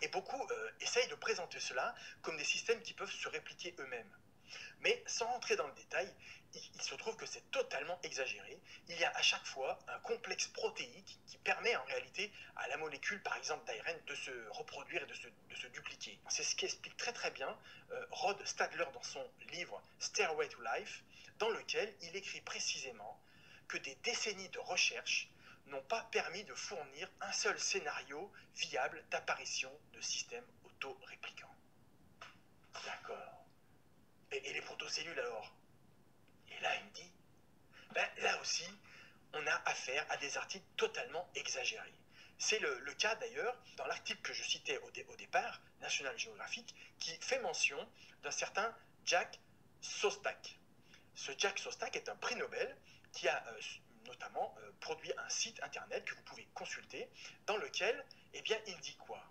Et beaucoup essayent de présenter cela comme des systèmes qui peuvent se répliquer eux-mêmes. Mais sans rentrer dans le détail, il se trouve que c'est totalement exagéré. Il y a à chaque fois un complexe protéique qui permet en réalité à la molécule, par exemple d'ARN, de se reproduire et de se dupliquer. C'est ce qu'explique très très bien Rod Stadler dans son livre Stairway to Life, dans lequel il écrit précisément que des décennies de recherche n'ont pas permis de fournir un seul scénario viable d'apparition de systèmes auto-réplicants. D'accord. Et les protocellules alors? Et là, il me dit, là aussi, on a affaire à des articles totalement exagérés. C'est le cas d'ailleurs dans l'article que je citais au départ, National Geographic, qui fait mention d'un certain Jack Szostak. Ce Jack Szostak est un prix Nobel qui a notamment produit un site internet que vous pouvez consulter, dans lequel, eh bien, il dit quoi?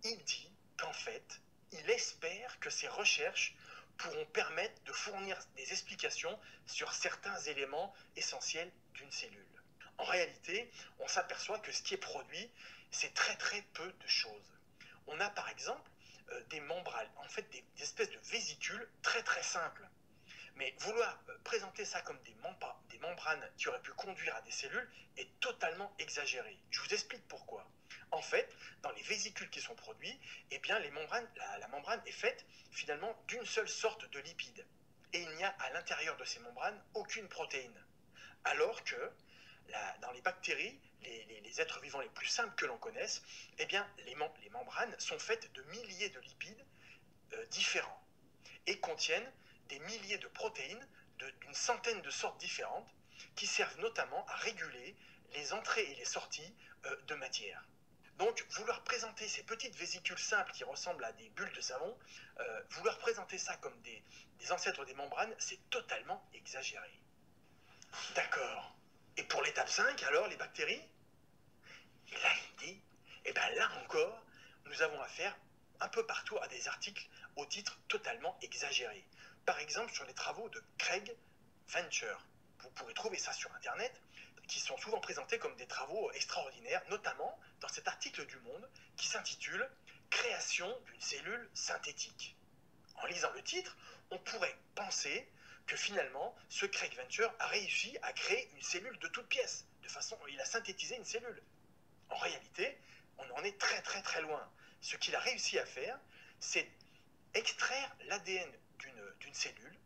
Il dit qu'en fait, il espère que ces recherches pourront permettre de fournir des explications sur certains éléments essentiels d'une cellule. En réalité, on s'aperçoit que ce qui est produit, c'est très très peu de choses. On a par exemple des membranes, en fait des espèces de vésicules très très simples. Mais vouloir présenter ça comme des membranes qui auraient pu conduire à des cellules est totalement exagéré. Je vous explique pourquoi. En fait, dans les vésicules qui sont produits, eh bien, la membrane est faite finalement d'une seule sorte de lipide. Et il n'y a à l'intérieur de ces membranes aucune protéine. Alors que dans les bactéries, les êtres vivants les plus simples que l'on connaisse, eh bien, les membranes sont faites de milliers de lipides différents et contiennent des milliers de protéines d'une centaine de sortes différentes qui servent notamment à réguler les entrées et les sorties de matière. Donc, vouloir présenter ces petites vésicules simples qui ressemblent à des bulles de savon, vouloir présenter ça comme des ancêtres des membranes, c'est totalement exagéré. D'accord. Et pour l'étape 5, alors, les bactéries? Et là, il dit, et bien là encore, nous avons affaire un peu partout à des articles au titre totalement exagéré. Par exemple, sur les travaux de Craig Venter. Vous pourrez trouver ça sur Internet, qui sont souvent présentés comme des travaux extraordinaires, notamment dans cet article du Monde qui s'intitule « Création d'une cellule synthétique ». En lisant le titre, on pourrait penser que finalement, ce Craig Venter a réussi à créer une cellule de toutes pièces, de façon il a synthétisé une cellule. En réalité, on en est très très très loin. Ce qu'il a réussi à faire, c'est extraire l'ADN d'une cellule.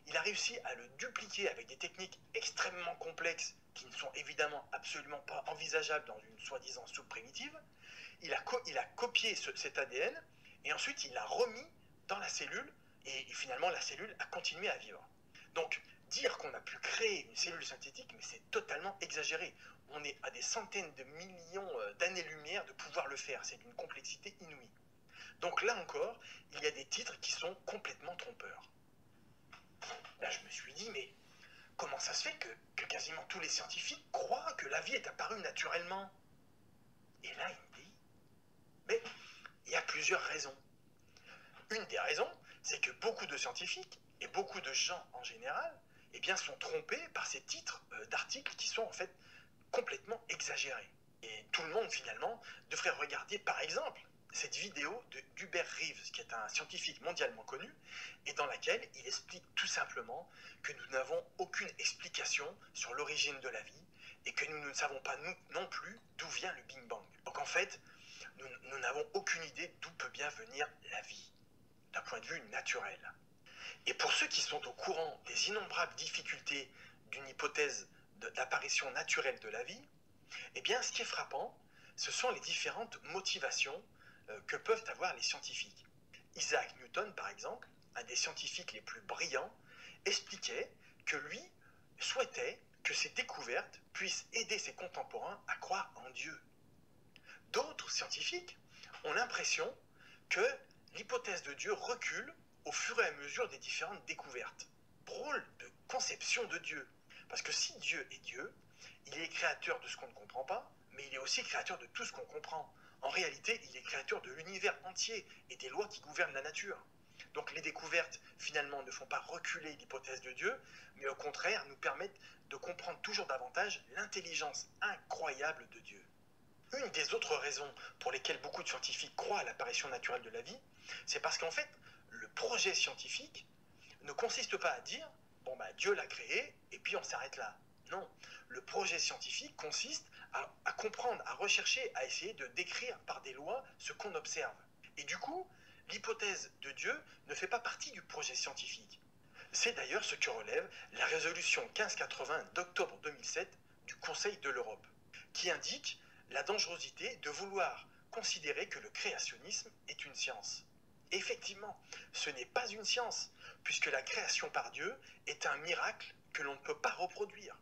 Il a réussi à le dupliquer avec des techniques extrêmement complexes qui ne sont évidemment absolument pas envisageables dans une soi-disant soupe primitive. Il a copié cet ADN et ensuite il l'a remis dans la cellule et finalement la cellule a continué à vivre. Donc dire qu'on a pu créer une cellule synthétique, mais c'est totalement exagéré. On est à des centaines de millions d'années-lumière de pouvoir le faire. C'est d'une complexité inouïe. Donc là encore, il y a des titres qui sont complètement trompeurs. Là, je me suis dit, mais comment ça se fait que quasiment tous les scientifiques croient que la vie est apparue naturellement? Et là, il me dit, mais il y a plusieurs raisons. Une des raisons, c'est que beaucoup de scientifiques, et beaucoup de gens en général, eh bien, sont trompés par ces titres d'articles qui sont en fait complètement exagérés. Et tout le monde, finalement, devrait regarder, par exemple, cette vidéo d'Hubert Reeves, qui est un scientifique mondialement connu, et dans laquelle il explique tout simplement que nous n'avons aucune explication sur l'origine de la vie, et que nous ne savons pas non plus d'où vient le Big Bang. Donc en fait, nous n'avons aucune idée d'où peut bien venir la vie, d'un point de vue naturel. Et pour ceux qui sont au courant des innombrables difficultés d'une hypothèse d'apparition naturelle de la vie, eh bien, ce qui est frappant, ce sont les différentes motivations que peuvent avoir les scientifiques. Isaac Newton, par exemple, un des scientifiques les plus brillants, expliquait que lui souhaitait que ses découvertes puissent aider ses contemporains à croire en Dieu. D'autres scientifiques ont l'impression que l'hypothèse de Dieu recule au fur et à mesure des différentes découvertes. Drôle de conception de Dieu. Parce que si Dieu est Dieu, il est créateur de ce qu'on ne comprend pas, mais il est aussi créateur de tout ce qu'on comprend. En réalité, il est créateur de l'univers entier et des lois qui gouvernent la nature. Donc les découvertes, finalement, ne font pas reculer l'hypothèse de Dieu, mais au contraire, nous permettent de comprendre toujours davantage l'intelligence incroyable de Dieu. Une des autres raisons pour lesquelles beaucoup de scientifiques croient à l'apparition naturelle de la vie, c'est parce qu'en fait, le projet scientifique ne consiste pas à dire « bon bah Dieu l'a créé et puis on s'arrête là ». Non, le projet scientifique consiste à comprendre, à rechercher, à essayer de décrire par des lois ce qu'on observe. Et du coup, l'hypothèse de Dieu ne fait pas partie du projet scientifique. C'est d'ailleurs ce que relève la résolution 1580 d'octobre 2007 du Conseil de l'Europe, qui indique la dangerosité de vouloir considérer que le créationnisme est une science. Et effectivement, ce n'est pas une science, puisque la création par Dieu est un miracle que l'on ne peut pas reproduire.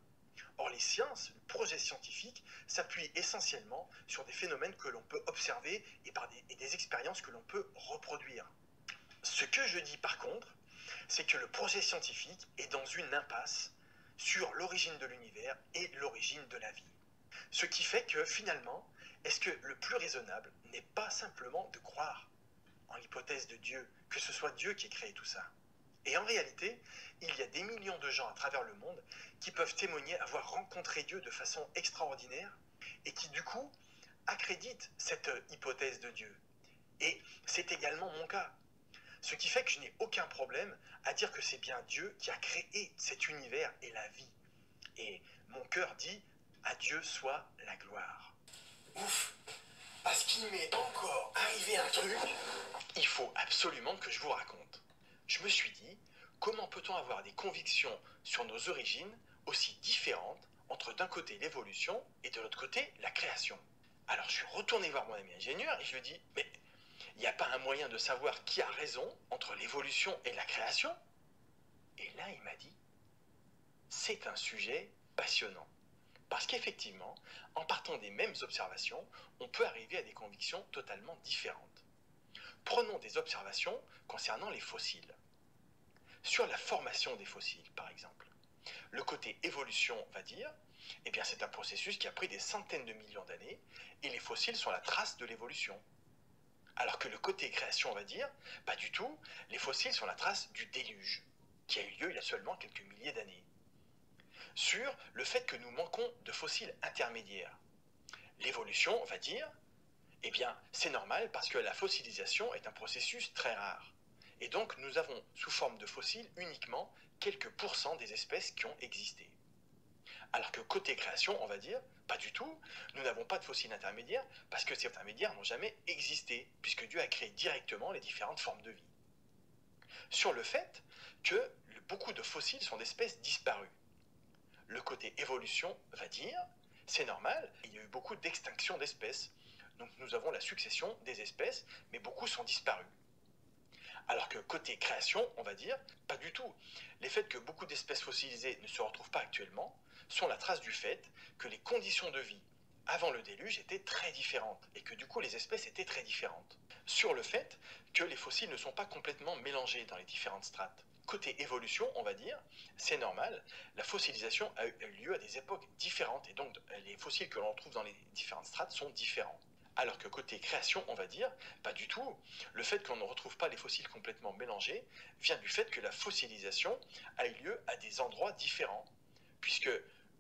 Or, les sciences, le projet scientifique, s'appuie essentiellement sur des phénomènes que l'on peut observer et des expériences que l'on peut reproduire. Ce que je dis par contre, c'est que le projet scientifique est dans une impasse sur l'origine de l'univers et l'origine de la vie. Ce qui fait que finalement, est-ce que le plus raisonnable n'est pas simplement de croire en l'hypothèse de Dieu, que ce soit Dieu qui ait créé tout ça? Et en réalité, il y a des millions de gens à travers le monde qui peuvent témoigner avoir rencontré Dieu de façon extraordinaire et qui du coup accréditent cette hypothèse de Dieu. Et c'est également mon cas. Ce qui fait que je n'ai aucun problème à dire que c'est bien Dieu qui a créé cet univers et la vie. Et mon cœur dit « à Dieu soit la gloire ». Ouf, parce qu'il m'est encore arrivé un truc. Il faut absolument que je vous raconte. Je me suis dit, comment peut-on avoir des convictions sur nos origines aussi différentes entre d'un côté l'évolution et de l'autre côté la création? Alors je suis retourné voir mon ami ingénieur et je lui ai dit, mais il n'y a pas un moyen de savoir qui a raison entre l'évolution et la création? Et là il m'a dit, c'est un sujet passionnant. Parce qu'effectivement, en partant des mêmes observations, on peut arriver à des convictions totalement différentes. Prenons des observations concernant les fossiles. Sur la formation des fossiles, par exemple, le côté évolution va dire, eh bien c'est un processus qui a pris des centaines de millions d'années, et les fossiles sont la trace de l'évolution. Alors que le côté création va dire, pas du tout, les fossiles sont la trace du déluge, qui a eu lieu il y a seulement quelques milliers d'années. Sur le fait que nous manquons de fossiles intermédiaires, l'évolution va dire, eh bien, c'est normal parce que la fossilisation est un processus très rare. Et donc, nous avons sous forme de fossiles uniquement quelques pourcents des espèces qui ont existé. Alors que côté création, on va dire, pas du tout, nous n'avons pas de fossiles intermédiaires parce que ces intermédiaires n'ont jamais existé, puisque Dieu a créé directement les différentes formes de vie. Sur le fait que beaucoup de fossiles sont d'espèces disparues. Le côté évolution va dire, c'est normal, il y a eu beaucoup d'extinction d'espèces. Donc nous avons la succession des espèces, mais beaucoup sont disparus. Alors que côté création, on va dire, pas du tout. Les faits que beaucoup d'espèces fossilisées ne se retrouvent pas actuellement sont la trace du fait que les conditions de vie avant le déluge étaient très différentes, et que du coup les espèces étaient très différentes. Sur le fait que les fossiles ne sont pas complètement mélangés dans les différentes strates. Côté évolution, on va dire, c'est normal, la fossilisation a eu lieu à des époques différentes, et donc les fossiles que l'on trouve dans les différentes strates sont différents. Alors que côté création, on va dire, pas du tout. Le fait qu'on ne retrouve pas les fossiles complètement mélangés vient du fait que la fossilisation a eu lieu à des endroits différents. Puisque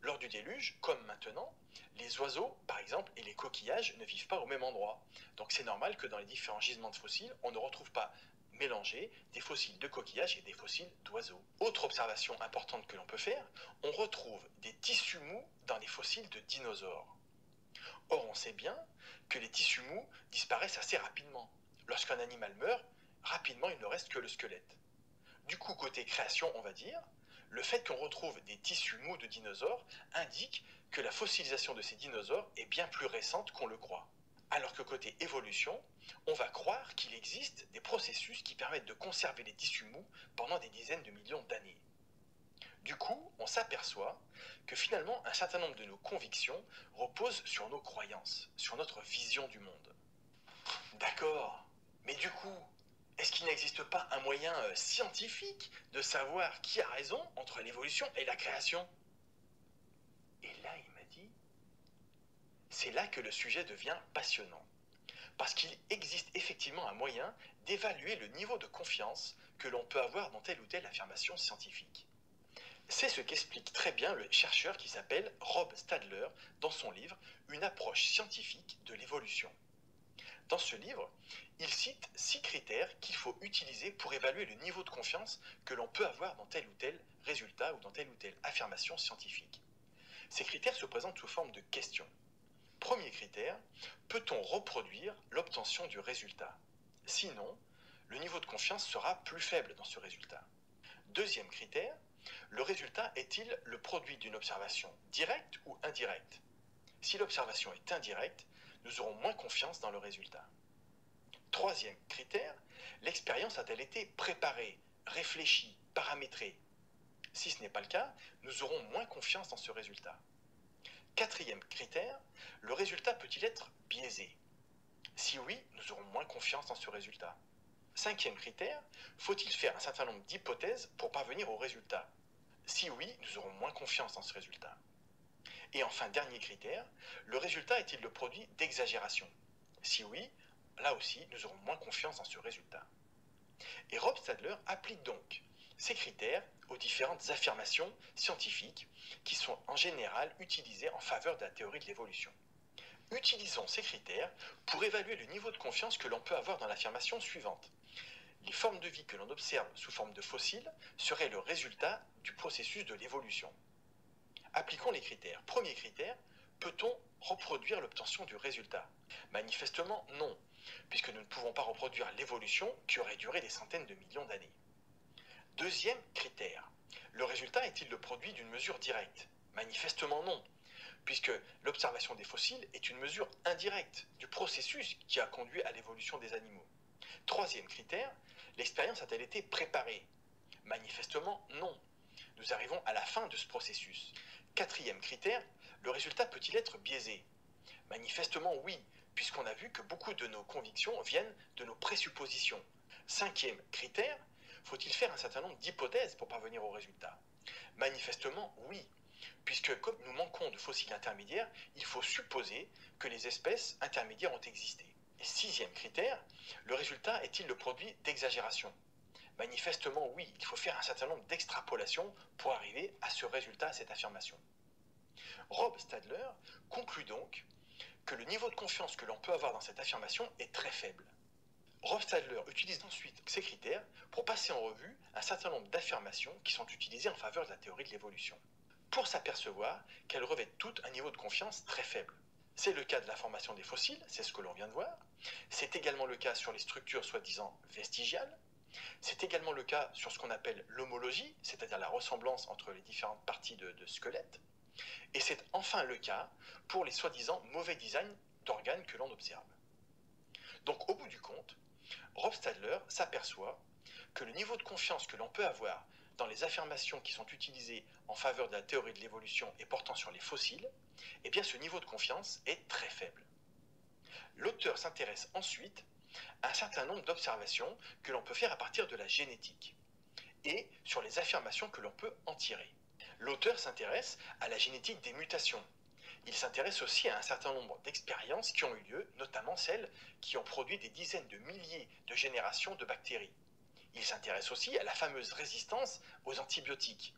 lors du déluge, comme maintenant, les oiseaux, par exemple, et les coquillages ne vivent pas au même endroit. Donc c'est normal que dans les différents gisements de fossiles, on ne retrouve pas mélangés des fossiles de coquillages et des fossiles d'oiseaux. Autre observation importante que l'on peut faire, on retrouve des tissus mous dans les fossiles de dinosaures. Or, on sait bien que les tissus mous disparaissent assez rapidement. Lorsqu'un animal meurt, rapidement il ne reste que le squelette. Du coup, côté création, on va dire, le fait qu'on retrouve des tissus mous de dinosaures indique que la fossilisation de ces dinosaures est bien plus récente qu'on le croit. Alors que côté évolution, on va croire qu'il existe des processus qui permettent de conserver les tissus mous pendant des dizaines de millions d'années. Du coup, on s'aperçoit que finalement, un certain nombre de nos convictions reposent sur nos croyances, sur notre vision du monde. D'accord, mais du coup, est-ce qu'il n'existe pas un moyen scientifique de savoir qui a raison entre l'évolution et la création? Et là, il m'a dit, c'est là que le sujet devient passionnant. Parce qu'il existe effectivement un moyen d'évaluer le niveau de confiance que l'on peut avoir dans telle ou telle affirmation scientifique. C'est ce qu'explique très bien le chercheur qui s'appelle Rob Stadler dans son livre « Une approche scientifique de l'évolution ». Dans ce livre, il cite 6 critères qu'il faut utiliser pour évaluer le niveau de confiance que l'on peut avoir dans tel ou tel résultat ou dans telle ou telle affirmation scientifique. Ces critères se présentent sous forme de questions. Premier critère, peut-on reproduire l'obtention du résultat? Sinon, le niveau de confiance sera plus faible dans ce résultat. Deuxième critère, le résultat est-il le produit d'une observation directe ou indirecte? Si l'observation est indirecte, nous aurons moins confiance dans le résultat. Troisième critère, l'expérience a-t-elle été préparée, réfléchie, paramétrée? Si ce n'est pas le cas, nous aurons moins confiance dans ce résultat. Quatrième critère, le résultat peut-il être biaisé? Si oui, nous aurons moins confiance dans ce résultat. Cinquième critère, faut-il faire un certain nombre d'hypothèses pour parvenir au résultat? Si oui, nous aurons moins confiance dans ce résultat. Et enfin, dernier critère, le résultat est-il le produit d'exagération? Si oui, là aussi, nous aurons moins confiance dans ce résultat. Et Rob Stadler applique donc ces critères aux différentes affirmations scientifiques qui sont en général utilisées en faveur de la théorie de l'évolution. Utilisons ces critères pour évaluer le niveau de confiance que l'on peut avoir dans l'affirmation suivante. Les formes de vie que l'on observe sous forme de fossiles seraient le résultat du processus de l'évolution. Appliquons les critères. Premier critère, peut-on reproduire l'obtention du résultat? Manifestement non, puisque nous ne pouvons pas reproduire l'évolution qui aurait duré des centaines de millions d'années. Deuxième critère, le résultat est-il le produit d'une mesure directe? Manifestement non, puisque l'observation des fossiles est une mesure indirecte du processus qui a conduit à l'évolution des animaux. Troisième critère, l'expérience a-t-elle été préparée? Manifestement non. Nous arrivons à la fin de ce processus. Quatrième critère, le résultat peut-il être biaisé? Manifestement oui, puisqu'on a vu que beaucoup de nos convictions viennent de nos présuppositions. Cinquième critère, faut-il faire un certain nombre d'hypothèses pour parvenir au résultat? Manifestement oui, puisque comme nous manquons de fossiles intermédiaires, il faut supposer que les espèces intermédiaires ont existé. Et sixième critère, le résultat est-il le produit d'exagération? Manifestement oui, il faut faire un certain nombre d'extrapolations pour arriver à ce résultat, à cette affirmation. Rob Stadler conclut donc que le niveau de confiance que l'on peut avoir dans cette affirmation est très faible. Rob Stadler utilise ensuite ces critères pour passer en revue un certain nombre d'affirmations qui sont utilisées en faveur de la théorie de l'évolution, pour s'apercevoir qu'elles revêtent toutes un niveau de confiance très faible. C'est le cas de la formation des fossiles, c'est ce que l'on vient de voir. C'est également le cas sur les structures soi-disant vestigiales. C'est également le cas sur ce qu'on appelle l'homologie, c'est-à-dire la ressemblance entre les différentes parties de squelette. Et c'est enfin le cas pour les soi-disant mauvais designs d'organes que l'on observe. Donc au bout du compte, Rob Stadler s'aperçoit que le niveau de confiance que l'on peut avoir dans les affirmations qui sont utilisées en faveur de la théorie de l'évolution et portant sur les fossiles, eh bien ce niveau de confiance est très faible. L'auteur s'intéresse ensuite à un certain nombre d'observations que l'on peut faire à partir de la génétique et sur les affirmations que l'on peut en tirer. L'auteur s'intéresse à la génétique des mutations. Il s'intéresse aussi à un certain nombre d'expériences qui ont eu lieu, notamment celles qui ont produit des dizaines de milliers de générations de bactéries. Il s'intéresse aussi à la fameuse résistance aux antibiotiques.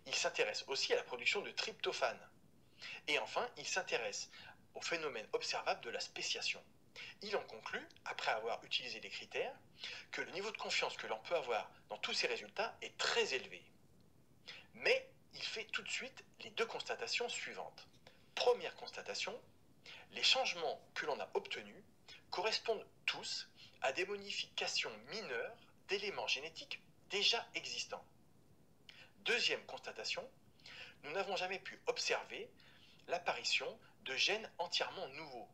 Il s'intéresse aussi à la production de tryptophane. Et enfin, il s'intéresse au phénomène observable de la spéciation. Il en conclut, après avoir utilisé les critères, que le niveau de confiance que l'on peut avoir dans tous ces résultats est très élevé. Mais il fait tout de suite les deux constatations suivantes. Première constatation, les changements que l'on a obtenus correspondent tous à des modifications mineures d'éléments génétiques déjà existants. Deuxième constatation, nous n'avons jamais pu observer l'apparition de gènes entièrement nouveaux,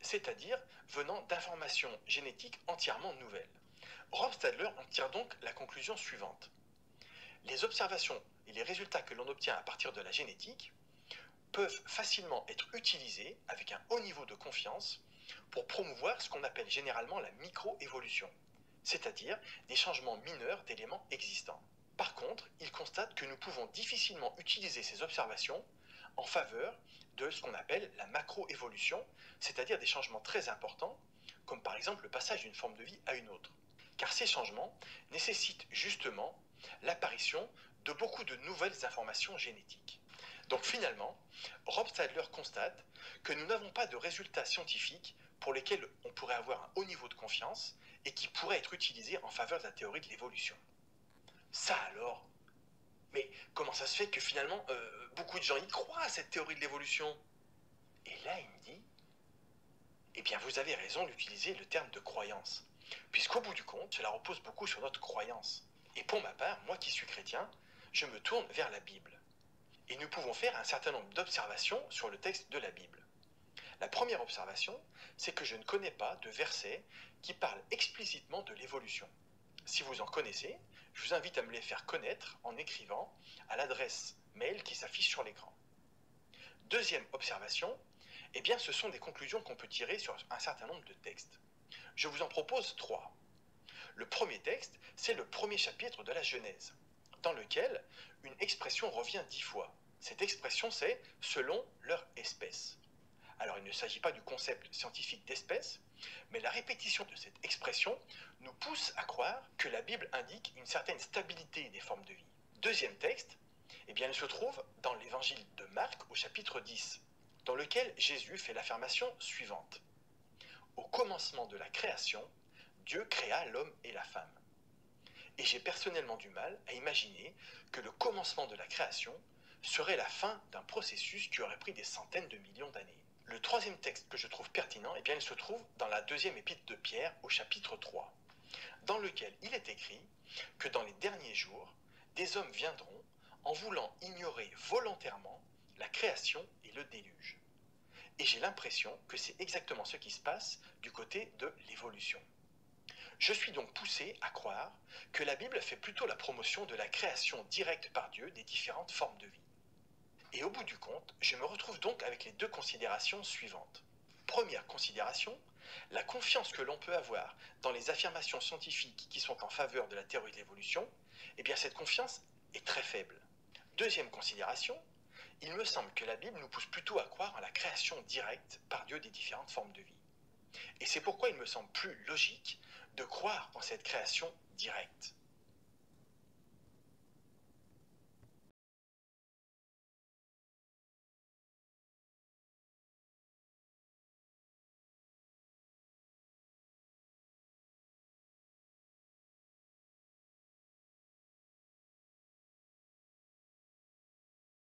c'est-à-dire venant d'informations génétiques entièrement nouvelles. Rob Stadler en tire donc la conclusion suivante. Les observations et les résultats que l'on obtient à partir de la génétique peuvent facilement être utilisés avec un haut niveau de confiance pour promouvoir ce qu'on appelle généralement la microévolution, c'est-à-dire des changements mineurs d'éléments existants. Par contre, il constate que nous pouvons difficilement utiliser ces observations en faveur de ce qu'on appelle la macroévolution, c'est-à-dire des changements très importants, comme par exemple le passage d'une forme de vie à une autre. Car ces changements nécessitent justement l'apparition de beaucoup de nouvelles informations génétiques. Donc finalement, Rob Stadler constate que nous n'avons pas de résultats scientifiques pour lesquels on pourrait avoir un haut niveau de confiance et qui pourraient être utilisés en faveur de la théorie de l'évolution. Ça alors? Mais comment ça se fait que finalement beaucoup de gens y croient à cette théorie de l'évolution? Et là il me dit, eh bien vous avez raison d'utiliser le terme de croyance, puisqu'au bout du compte, cela repose beaucoup sur notre croyance. Et pour ma part, moi qui suis chrétien, je me tourne vers la Bible. Et nous pouvons faire un certain nombre d'observations sur le texte de la Bible. La première observation, c'est que je ne connais pas de verset qui parle explicitement de l'évolution. Si vous en connaissez, Je vous invite à me les faire connaître en écrivant à l'adresse mail qui s'affiche sur l'écran. Deuxième observation, eh bien, ce sont des conclusions qu'on peut tirer sur un certain nombre de textes. Je vous en propose 3. Le premier texte, c'est le premier chapitre de la Genèse, dans lequel une expression revient 10 fois. Cette expression, c'est « selon leur espèce ». Alors, il ne s'agit pas du concept scientifique d'espèce, mais la répétition de cette expression nous pousse à croire que la Bible indique une certaine stabilité des formes de vie. Deuxième texte, eh bien, il se trouve dans l'évangile de Marc au chapitre 10, dans lequel Jésus fait l'affirmation suivante. Au commencement de la création, Dieu créa l'homme et la femme. Et j'ai personnellement du mal à imaginer que le commencement de la création serait la fin d'un processus qui aurait pris des centaines de millions d'années. Le troisième texte que je trouve pertinent, eh bien, il se trouve dans la deuxième épître de Pierre au chapitre 3, dans lequel il est écrit que dans les derniers jours, des hommes viendront en voulant ignorer volontairement la création et le déluge. Et j'ai l'impression que c'est exactement ce qui se passe du côté de l'évolution. Je suis donc poussé à croire que la Bible fait plutôt la promotion de la création directe par Dieu des différentes formes de vie. Et au bout du compte, je me retrouve donc avec les 2 considérations suivantes. Première considération, la confiance que l'on peut avoir dans les affirmations scientifiques qui sont en faveur de la théorie de l'évolution, eh bien cette confiance est très faible. Deuxième considération, il me semble que la Bible nous pousse plutôt à croire en la création directe par Dieu des différentes formes de vie. Et c'est pourquoi il me semble plus logique de croire en cette création directe.